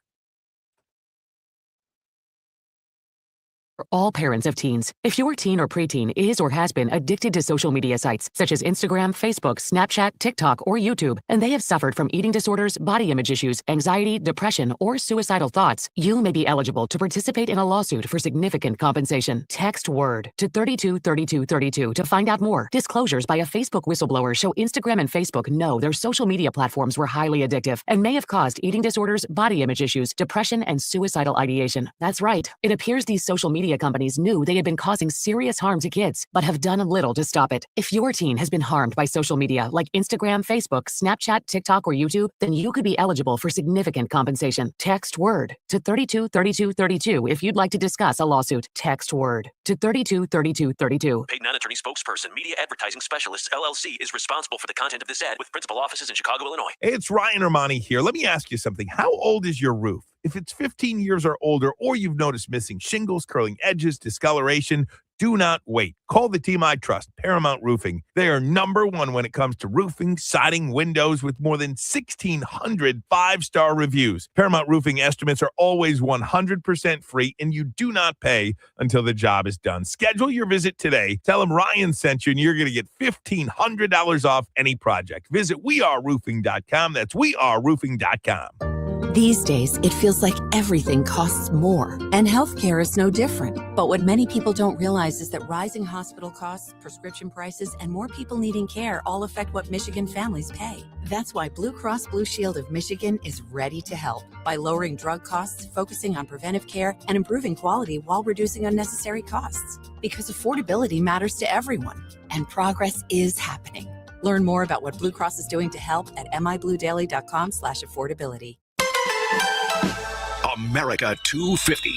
For all parents of teens, if your teen or preteen is or has been addicted to social media sites such as Instagram, Facebook, Snapchat, TikTok, or YouTube, and they have suffered from eating disorders, body image issues, anxiety, depression, or suicidal thoughts, you may be eligible to participate in a lawsuit for significant compensation. Text WORD to 323232 to find out more. Disclosures by a Facebook whistleblower show Instagram and Facebook know their social media platforms were highly addictive and may have caused eating disorders, body image issues, depression, and suicidal ideation. That's right. It appears these social media companies knew they had been causing serious harm to kids, but have done little to stop it. If your teen has been harmed by social media like Instagram, Facebook, Snapchat, TikTok, or YouTube, then you could be eligible for significant compensation. Text WORD to 323232 if you'd like to discuss a lawsuit. Text WORD to 323232. Paid non-attorney spokesperson, Media Advertising Specialists, LLC, is responsible for the content of this ad with principal offices in Chicago, Illinois. Hey, it's Ryan Ermanni here. Let me ask you something. How old is your roof? If it's 15 years or older, or you've noticed missing shingles, curling edges, discoloration, do not wait. Call the team I trust, Paramount Roofing. They are number one when it comes to roofing, siding, windows, with more than 1,600 five-star reviews. Paramount Roofing estimates are always 100% free, and you do not pay until the job is done. Schedule your visit today. Tell them Ryan sent you, and you're going to get $1,500 off any project. Visit weareroofing.com. That's weareroofing.com. These days, it feels like everything costs more, and healthcare is no different. But what many people don't realize is that rising hospital costs, prescription prices, and more people needing care all affect what Michigan families pay. That's why Blue Cross Blue Shield of Michigan is ready to help by lowering drug costs, focusing on preventive care, and improving quality while reducing unnecessary costs. Because affordability matters to everyone, and progress is happening. Learn more about what Blue Cross is doing to help at mibluedaily.com/affordability. America 250,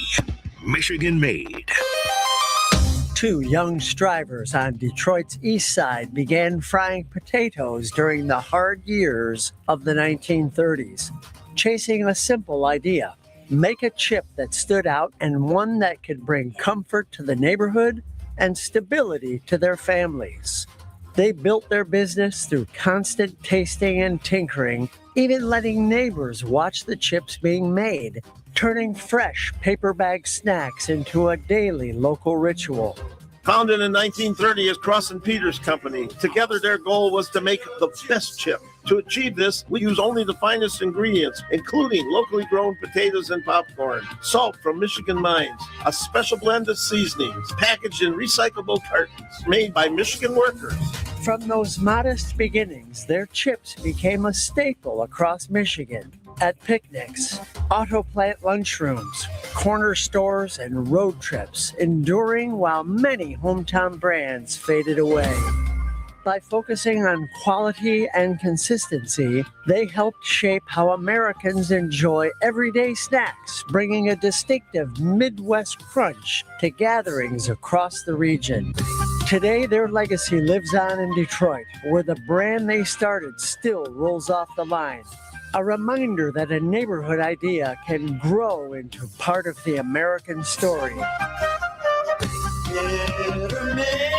Michigan made. Two young strivers on Detroit's east side began frying potatoes during the hard years of the 1930s, chasing a simple idea: make a chip that stood out and one that could bring comfort to the neighborhood and stability to their families. They built their business through constant tasting and tinkering, even letting neighbors watch the chips being made, turning fresh paper bag snacks into a daily local ritual. Founded in 1930 as Cross & Peters Company, together their goal was to make the best chip. To achieve this, we use only the finest ingredients, including locally grown potatoes and popcorn, salt from Michigan mines, a special blend of seasonings, packaged in recyclable cartons, made by Michigan workers. From those modest beginnings, their chips became a staple across Michigan. At picnics, auto plant lunchrooms, corner stores, and road trips, enduring while many hometown brands faded away. By focusing on quality and consistency, they helped shape how Americans enjoy everyday snacks, bringing a distinctive Midwest crunch to gatherings across the region. Today, their legacy lives on in Detroit, where the brand they started still rolls off the line. A reminder that a neighborhood idea can grow into part of the American story. Better made.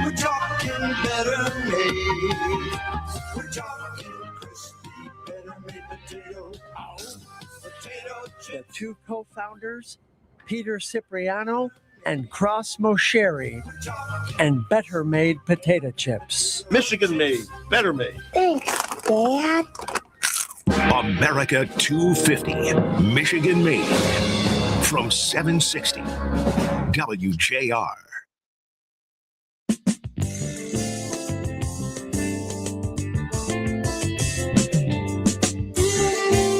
We're talking better made. We're talking crispy, better made potato. Potato The two co-founders, Peter Cipriano and Cross Mosheri, and Better Made potato chips. Michigan made, better made. Thanks, Dad. America 250, Michigan made. From 760 WJR.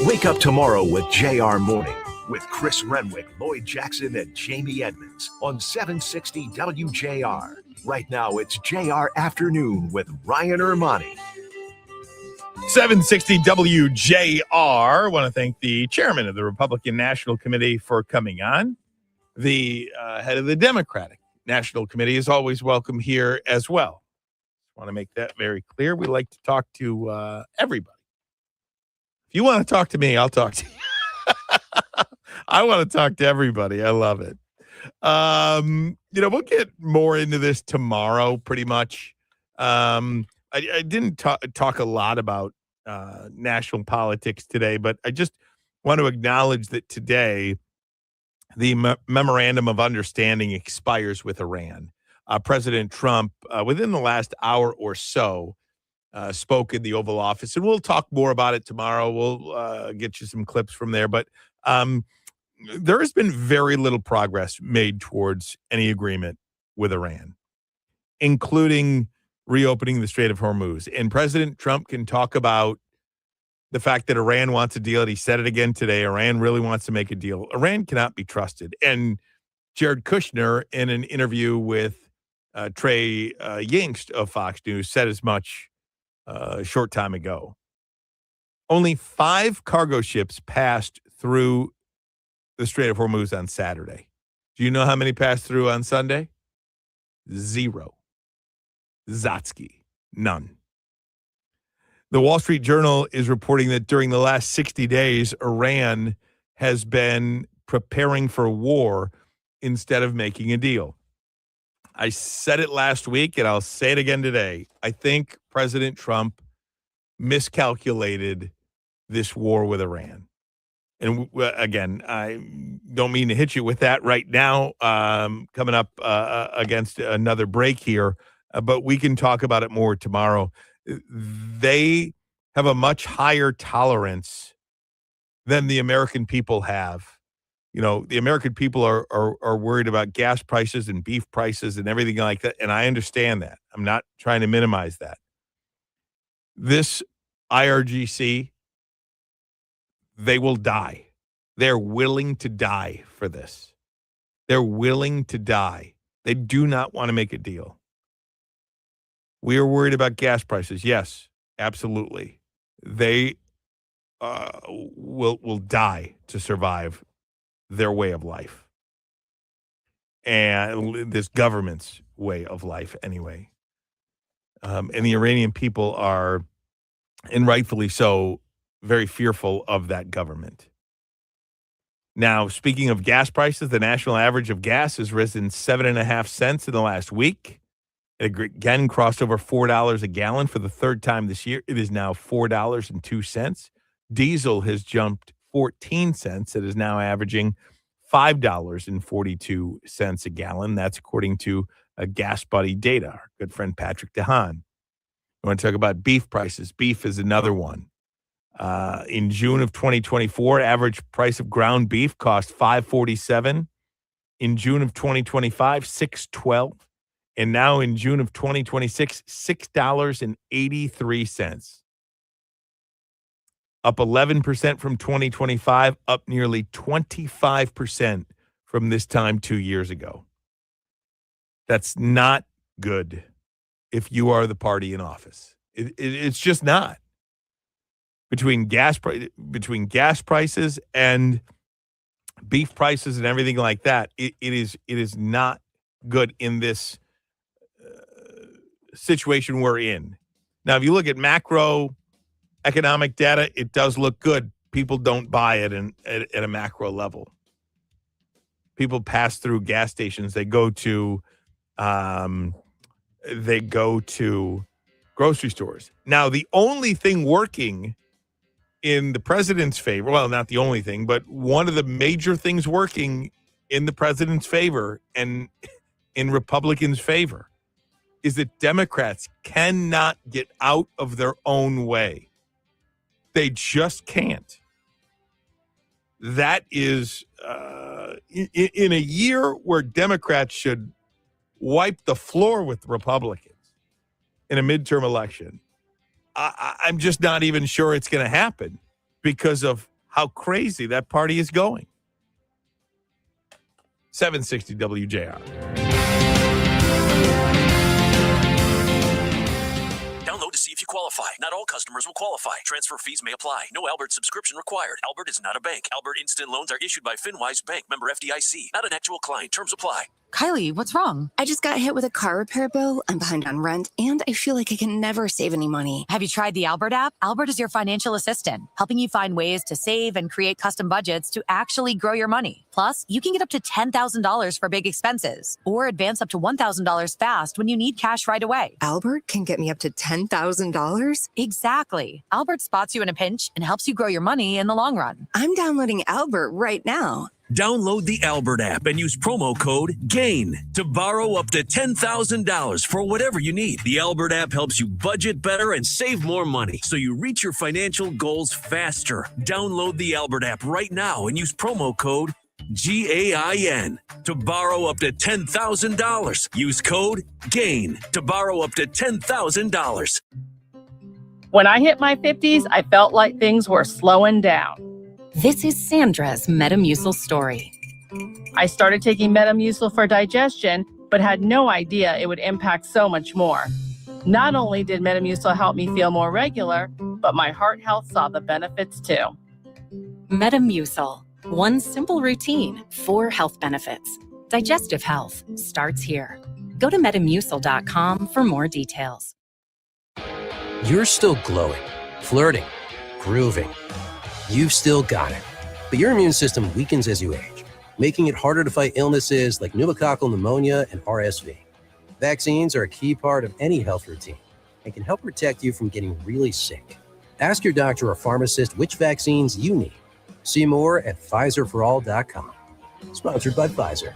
Wake up tomorrow with JR Morning with Chris Renwick, Lloyd Jackson, and Jamie Edmonds on 760 WJR. Right now, it's JR Afternoon with Ryan Ermanni. 760 WJR. Want to thank the chairman of the Republican National Committee for coming on. The head of the Democratic National Committee is always welcome here as well. Want to make that very clear. We like to talk to everybody. If you want to talk to me, I'll talk to you. I want to talk to everybody. I love it. We'll get more into this tomorrow, pretty much. I didn't talk a lot about national politics today, but I just want to acknowledge that today the memorandum of understanding expires with Iran. President Trump, within the last hour or so, spoke in the Oval Office, and we'll talk more about it tomorrow. We'll get you some clips from there, but there has been very little progress made towards any agreement with Iran, including reopening the Strait of Hormuz. And President Trump can talk about the fact that Iran wants a deal, and he said it again today. Iran really wants to make a deal. Iran cannot be trusted. And Jared Kushner, in an interview with Trey Yingst of Fox News, said as much a short time ago. Only 5 cargo ships passed through the Strait of Hormuz on Saturday. Do you know how many passed through on Sunday? 0. Zatsky. None. The Wall Street Journal is reporting that during the last 60 days, Iran has been preparing for war instead of making a deal. I said it last week, and I'll say it again today. I think President Trump miscalculated this war with Iran. And again, I don't mean to hit you with that right now, coming up against another break here, but we can talk about it more tomorrow. They have a much higher tolerance than the American people have. You know, the American people are worried about gas prices and beef prices and everything like that, and I understand that. I'm not trying to minimize that. This IRGC, they will die. They're willing to die for this. They're willing to die. They do not want to make a deal. We are worried about gas prices. Yes, absolutely. They will die to survive their way of life. And this government's way of life anyway. And the Iranian people are, and rightfully so, very fearful of that government. Now, speaking of gas prices, the national average of gas has risen 7.5 cents in the last week. It again crossed over $4 a gallon for the third time this year. It is now $4.02. Diesel has jumped 14 cents. It is now averaging $5.42 a gallon. That's according to Gas Buddy data, our good friend Patrick DeHaan. You want to talk about beef prices? Beef is another one. In June of 2024, average price of ground beef cost $5.47. In June of 2025, $6.12. And now in June of 2026, $6.83. Up 11% from 2025, up nearly 25% from this time 2 years ago. That's not good if you are the party in office. It's just not. Between gas prices and beef prices and everything like that, it is not good in this situation we're in. Now, if you look at macroeconomic data, it does look good. People don't buy it at a macro level. People pass through gas stations. They go to grocery stores. Now, the only thing working in the president's favor, well, not the only thing, but one of the major things working in the president's favor and in Republicans' favor is that Democrats cannot get out of their own way. They just can't. That is, in a year where Democrats should wipe the floor with Republicans in a midterm election, I'm just not even sure it's going to happen because of how crazy that party is going. 760 WJR. Download to see if you qualify. Not all customers will qualify. Transfer fees may apply. No Albert subscription required. Albert is not a bank. Albert Instant Loans are issued by FinWise Bank, member FDIC. Not an actual client. Terms apply. Kylie, what's wrong? I just got hit with a car repair bill. I'm behind on rent, and I feel like I can never save any money. Have you tried the Albert app? Albert is your financial assistant, helping you find ways to save and create custom budgets to actually grow your money. Plus, you can get up to $10,000 for big expenses or advance up to $1,000 fast when you need cash right away. Albert can get me up to $10,000? Exactly. Albert spots you in a pinch and helps you grow your money in the long run. I'm downloading Albert right now. Download the Albert app and use promo code GAIN to borrow up to $10,000 for whatever you need. The Albert app helps you budget better and save more money so you reach your financial goals faster. Download the Albert app right now and use promo code GAIN to borrow up to $10,000. Use code GAIN to borrow up to $10,000. When I hit my 50s, I felt like things were slowing down. This is Sandra's Metamucil story. I started taking Metamucil for digestion, but had no idea it would impact so much more. Not only did Metamucil help me feel more regular, but my heart health saw the benefits too. Metamucil, one simple routine, 4 health benefits. Digestive health starts here. Go to metamucil.com for more details. You're still glowing, flirting, grooving. You've still got it. But your immune system weakens as you age, making it harder to fight illnesses like pneumococcal pneumonia and RSV. Vaccines are a key part of any health routine and can help protect you from getting really sick. Ask your doctor or pharmacist which vaccines you need. See more at PfizerForAll.com. Sponsored by Pfizer.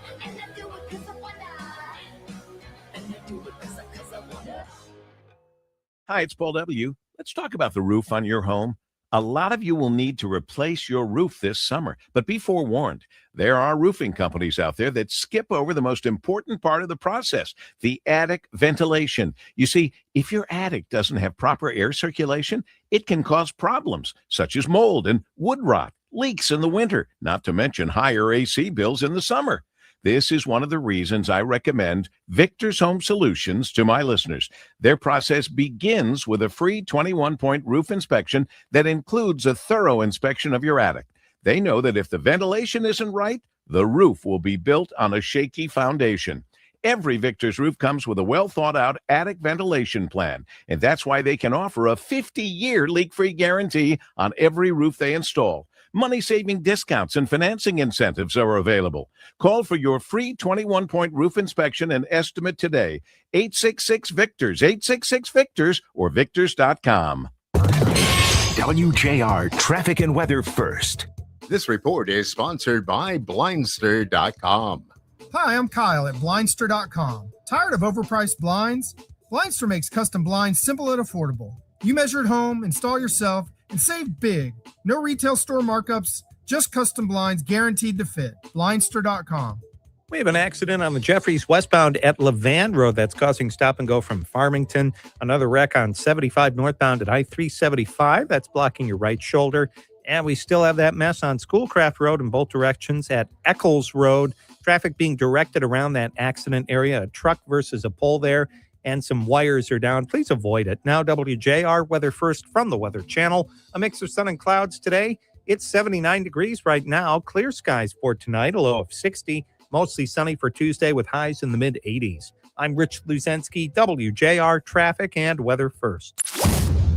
Hi, it's Paul W. Let's talk about the roof on your home. A lot of you will need to replace your roof this summer, but be forewarned. There are roofing companies out there that skip over the most important part of the process, the attic ventilation. You see, if your attic doesn't have proper air circulation, it can cause problems such as mold and wood rot, leaks in the winter, not to mention higher AC bills in the summer. This is one of the reasons I recommend Victor's Home Solutions to my listeners. Their process begins with a free 21-point roof inspection that includes a thorough inspection of your attic. They know that if the ventilation isn't right, the roof will be built on a shaky foundation. Every Victor's roof comes with a well-thought-out attic ventilation plan, and that's why they can offer a 50-year leak-free guarantee on every roof they install. Money-saving discounts and financing incentives are available. Call for your free 21-point roof inspection and estimate today. 866-VICTORS, 866-VICTORS, or victors.com. WJR Traffic and Weather First. This report is sponsored by Blindster.com. Hi, I'm Kyle at Blindster.com. Tired of overpriced blinds? Blindster makes custom blinds simple and affordable. You measure at home, install yourself, and save big. No retail store markups, just custom blinds guaranteed to fit. Blindster.com. We have an accident on the Jeffries westbound at Levan Road that's causing stop and go from Farmington. Another wreck on 75 northbound at I-375. That's blocking your right shoulder. And we still have that mess on Schoolcraft Road in both directions at Eccles Road. Traffic being directed around that accident area. A truck versus a pole there. And some wires are down. Please avoid it. Now, WJR Weather First from the Weather Channel. A mix of sun and clouds today. It's 79 degrees right now. Clear skies for tonight, a low of 60. Mostly sunny for Tuesday with highs in the mid-80s. I'm Rich Luzensky, WJR Traffic and Weather First.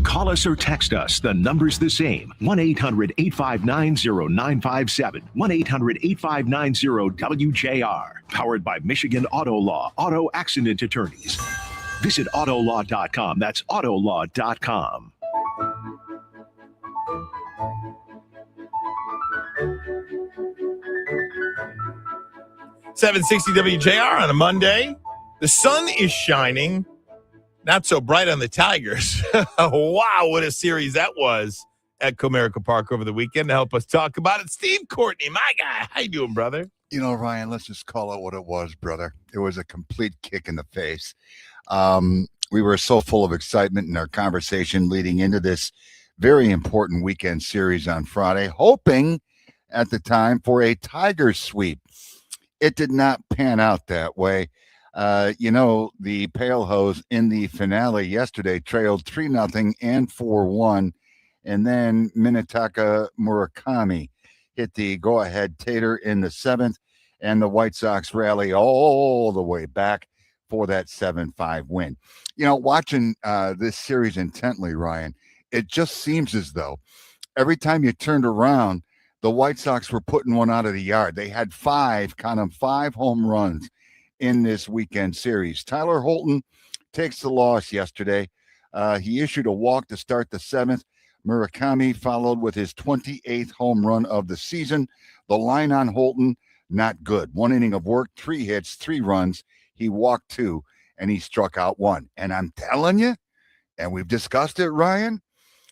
Call us or text us. The number's the same. 1-800-859-0957. 1-800-859-WJR. Powered by Michigan Auto Law. Auto Accident Attorneys. Visit autolaw.com. That's autolaw.com. .760 WJR on a Monday. The sun is shining. Not so bright on the Tigers. Wow, what a series that was at Comerica Park over the weekend. To help us talk about it, Steve Courtney, my guy. How you doing, brother? You know, Ryan, let's just call it what it was, brother. It was a complete kick in the face. We were so full of excitement in our conversation leading into this very important weekend series on Friday, hoping at the time for a Tigers sweep. It did not pan out that way. The Pale Hose in the finale yesterday trailed 3-0 and 4-1. And then Minetaka Murakami hit the go-ahead tater in the 7th. And the White Sox rally all the way back for that 7-5 win. Watching this series intently, Ryan, it just seems as though every time you turned around, the White Sox were putting one out of the yard. They had 5 home runs in this weekend series. Tyler Holton takes the loss yesterday. He issued a walk to start the 7th. Murakami followed with his 28th home run of the season. The line on Holton, not good. 1 inning of work, 3 hits, 3 runs. He walked 2, and he struck out 1. And I'm telling you, and we've discussed it, Ryan,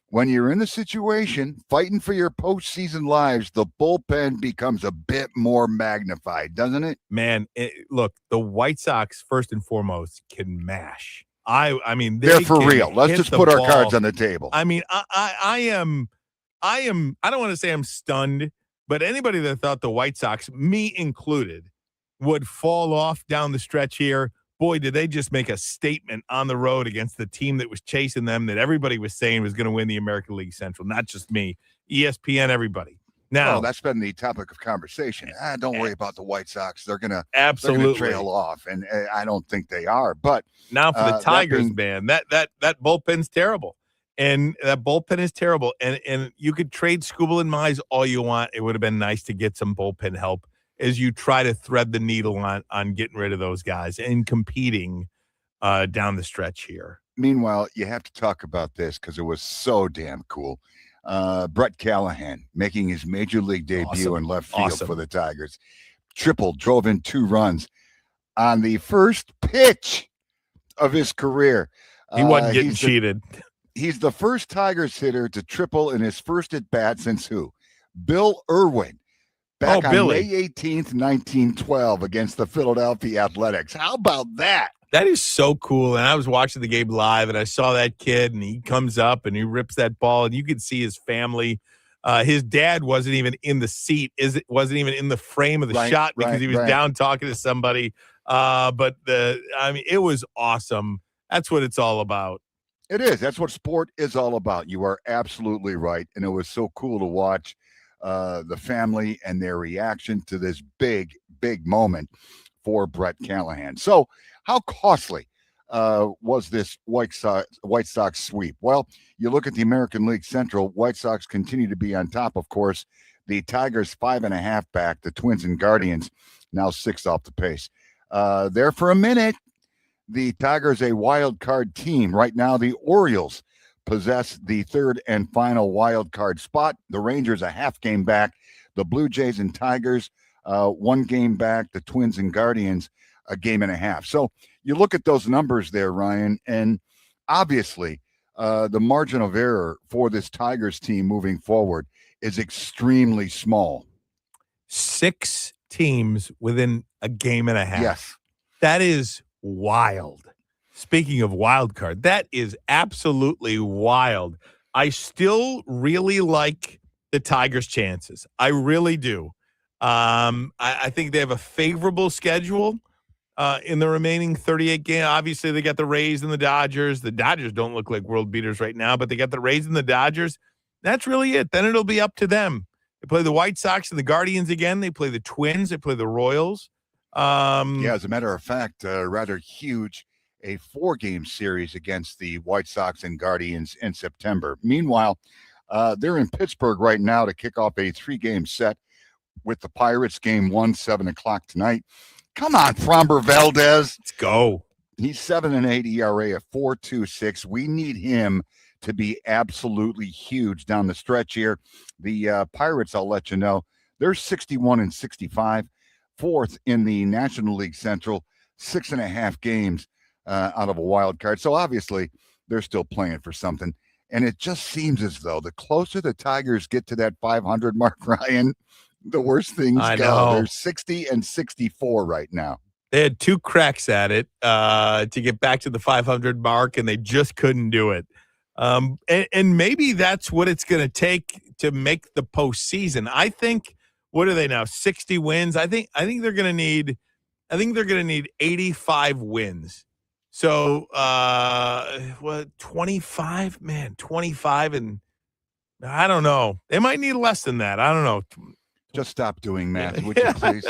when you're in the situation fighting for your postseason lives, the bullpen becomes a bit more magnified, doesn't it? Man, look, the White Sox, first and foremost, can mash. I mean, they're for real. Let's just put our cards on the table. I mean, I don't want to say I'm stunned, but anybody that thought the White Sox, me included, would fall off down the stretch here, boy, did they just make a statement on the road against the team that was chasing them that everybody was saying was going to win the American League Central, not just me, ESPN, everybody. Now, that's been the topic of conversation. Don't worry about the White Sox. They're going to absolutely trail off, and I don't think they are. But now for the Tigers, man, that bullpen's terrible. And that bullpen is terrible. And you could trade Skubal and Mize all you want. It would have been nice to get some bullpen help as you try to thread the needle on getting rid of those guys and competing down the stretch here. Meanwhile, you have to talk about this because it was so damn cool. Brett Callahan making his major league debut in left field for the Tigers. Triple, drove in 2 runs on the first pitch of his career. He wasn't getting cheated. He's the first Tigers hitter to triple in his first at bat since who? Bill Irwin. Back on May 18th, 1912 against the Philadelphia Athletics. How about that? That is so cool. And I was watching the game live, and I saw that kid, and he comes up, and he rips that ball, and you could see his family. His dad wasn't even in the seat. Wasn't even in the frame of the shot because he was down talking to somebody. It was awesome. That's what it's all about. It is. That's what sport is all about. You are absolutely right. And it was so cool to watch the family and their reaction to this big, big moment for Brett Callahan. So how costly was this White Sox sweep? Well, you look at the American League Central, White Sox continue to be on top, of course. The Tigers 5.5 back, the Twins and Guardians now 6 off the pace. There for a minute, the Tigers a wild card team. Right now, the Orioles possess the 3rd and final wild card spot. The Rangers a half game back. The Blue Jays and Tigers 1 game back. The Twins and Guardians a game and a half. So you look at those numbers there, Ryan, and obviously the margin of error for this Tigers team moving forward is extremely small. 6 teams within a game and a half. Yes. That is wild. Speaking of wild card, that is absolutely wild. I still really like the Tigers' chances. I really do. I think they have a favorable schedule in the remaining 38 games. Obviously, they got the Rays and the Dodgers. The Dodgers don't look like world beaters right now, but they got the Rays and the Dodgers. That's really it. Then it'll be up to them. They play the White Sox and the Guardians again. They play the Twins. They play the Royals. As a matter of fact, rather huge, a 4-game series against the White Sox and Guardians in September. Meanwhile, they're in Pittsburgh right now to kick off a 3-game set with the Pirates. Game 1, 7 o'clock tonight. Come on, Framber Valdez. Let's go. He's 7.8 ERA, a 4.26. We need him to be absolutely huge down the stretch here. The Pirates, I'll let you know, they're 61-65. 4th in the National League Central, 6.5 games out of a wild card. So obviously they're still playing for something. And it just seems as though the closer the Tigers get to that 500 mark, Ryan, the worse things go. They're 60-64 right now. They had 2 cracks at it to get back to the 500 mark, and they just couldn't do it. And maybe that's what it's going to take to make the postseason. I think, what are they now? 60 wins. I think they're going to need 85 wins. So, 25, man, 25. And I don't know. They might need less than that. I don't know. Just stop doing math, would you please?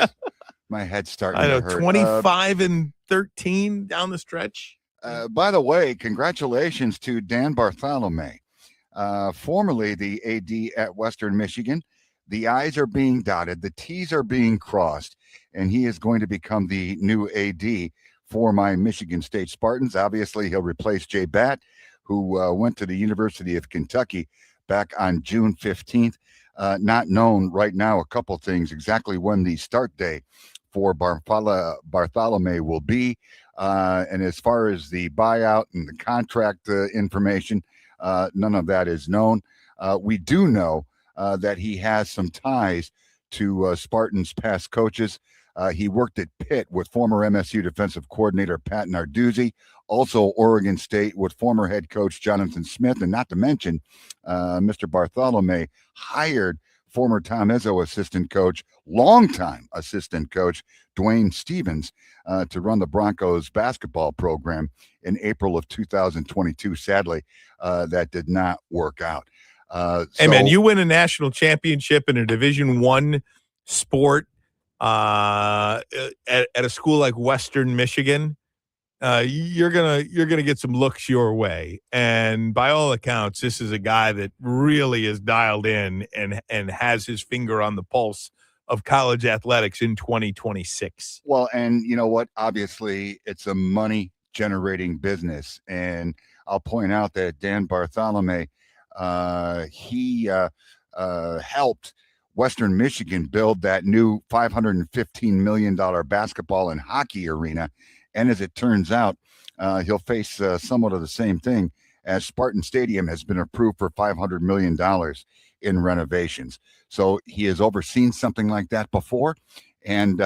My head's starting to hurt. 25 and 13 down the stretch. By the way, congratulations to Dan Bartholomew, formerly the AD at Western Michigan. The I's are being dotted, the T's are being crossed, and he is going to become the new AD for my Michigan State Spartans. Obviously, he'll replace Jay Batt, who went to the University of Kentucky back on June 15th. Not known right now a couple things, exactly when the start day for Bartholomew will be. And as far as the buyout and the contract information, none of that is known. We do know that he has some ties to Spartans' past coaches. He worked at Pitt with former MSU defensive coordinator Pat Narduzzi, also Oregon State with former head coach Jonathan Smith, and not to mention Mr. Bartholomew hired former Tom Izzo assistant coach, longtime assistant coach Dwayne Stevens to run the Broncos basketball program in April of 2022. Sadly, that did not work out. Hey, man, you win a national championship in a Division I sport at a school like Western Michigan, you're gonna get some looks your way. And by all accounts, this is a guy that really is dialed in and has his finger on the pulse of college athletics in 2026. Well, and you know what? Obviously, it's a money-generating business. And I'll point out that Dan Bartholomew, he helped Western Michigan build that new $515 million basketball and hockey arena. And as it turns out, he'll face somewhat of the same thing, as Spartan Stadium has been approved for $500 million in renovations. So he has overseen something like that before. And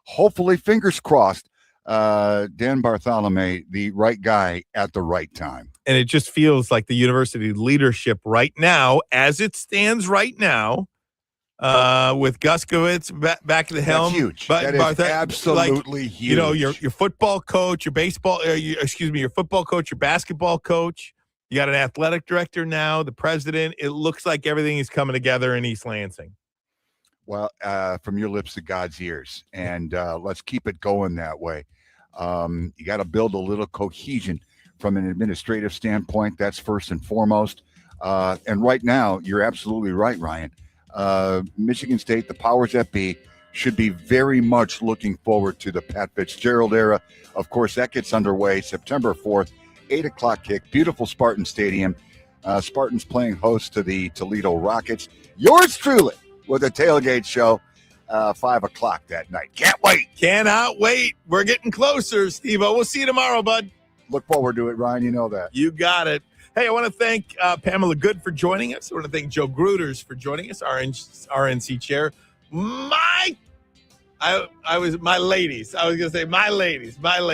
hopefully, fingers crossed, Dan Bartholomew, the right guy at the right time. And it just feels like the university leadership right now, as it stands right now, with Guskowitz back at the helm. That's huge. But that is absolutely huge. You know, your football coach, your baseball, your football coach, your basketball coach. You got an athletic director now, the president. It looks like everything is coming together in East Lansing. Well, from your lips to God's ears. And let's keep it going that way. You got to build a little cohesion from an administrative standpoint. That's first and foremost. And right now, you're absolutely right, Ryan. Michigan State, the powers that be, should be very much looking forward to the Pat Fitzgerald era. Of course, that gets underway September 4th, 8 o'clock kick, beautiful Spartan Stadium. Spartans playing host to the Toledo Rockets. Yours truly with a tailgate show, 5 o'clock that night. Can't wait. Cannot wait. We're getting closer, Steve-O. We'll see you tomorrow, bud. Look forward to it, Ryan. You know that. You got it. Hey, I want to thank Pamela Good for joining us. I want to thank Joe Gruters for joining us, RNC Chair. My ladies. I was going to say my ladies. Beth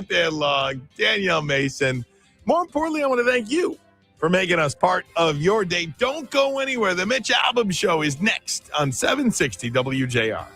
Danlong, Danielle Mason. More importantly, I want to thank you for making us part of your day. Don't go anywhere. The Mitch Albom Show is next on 760 WJR.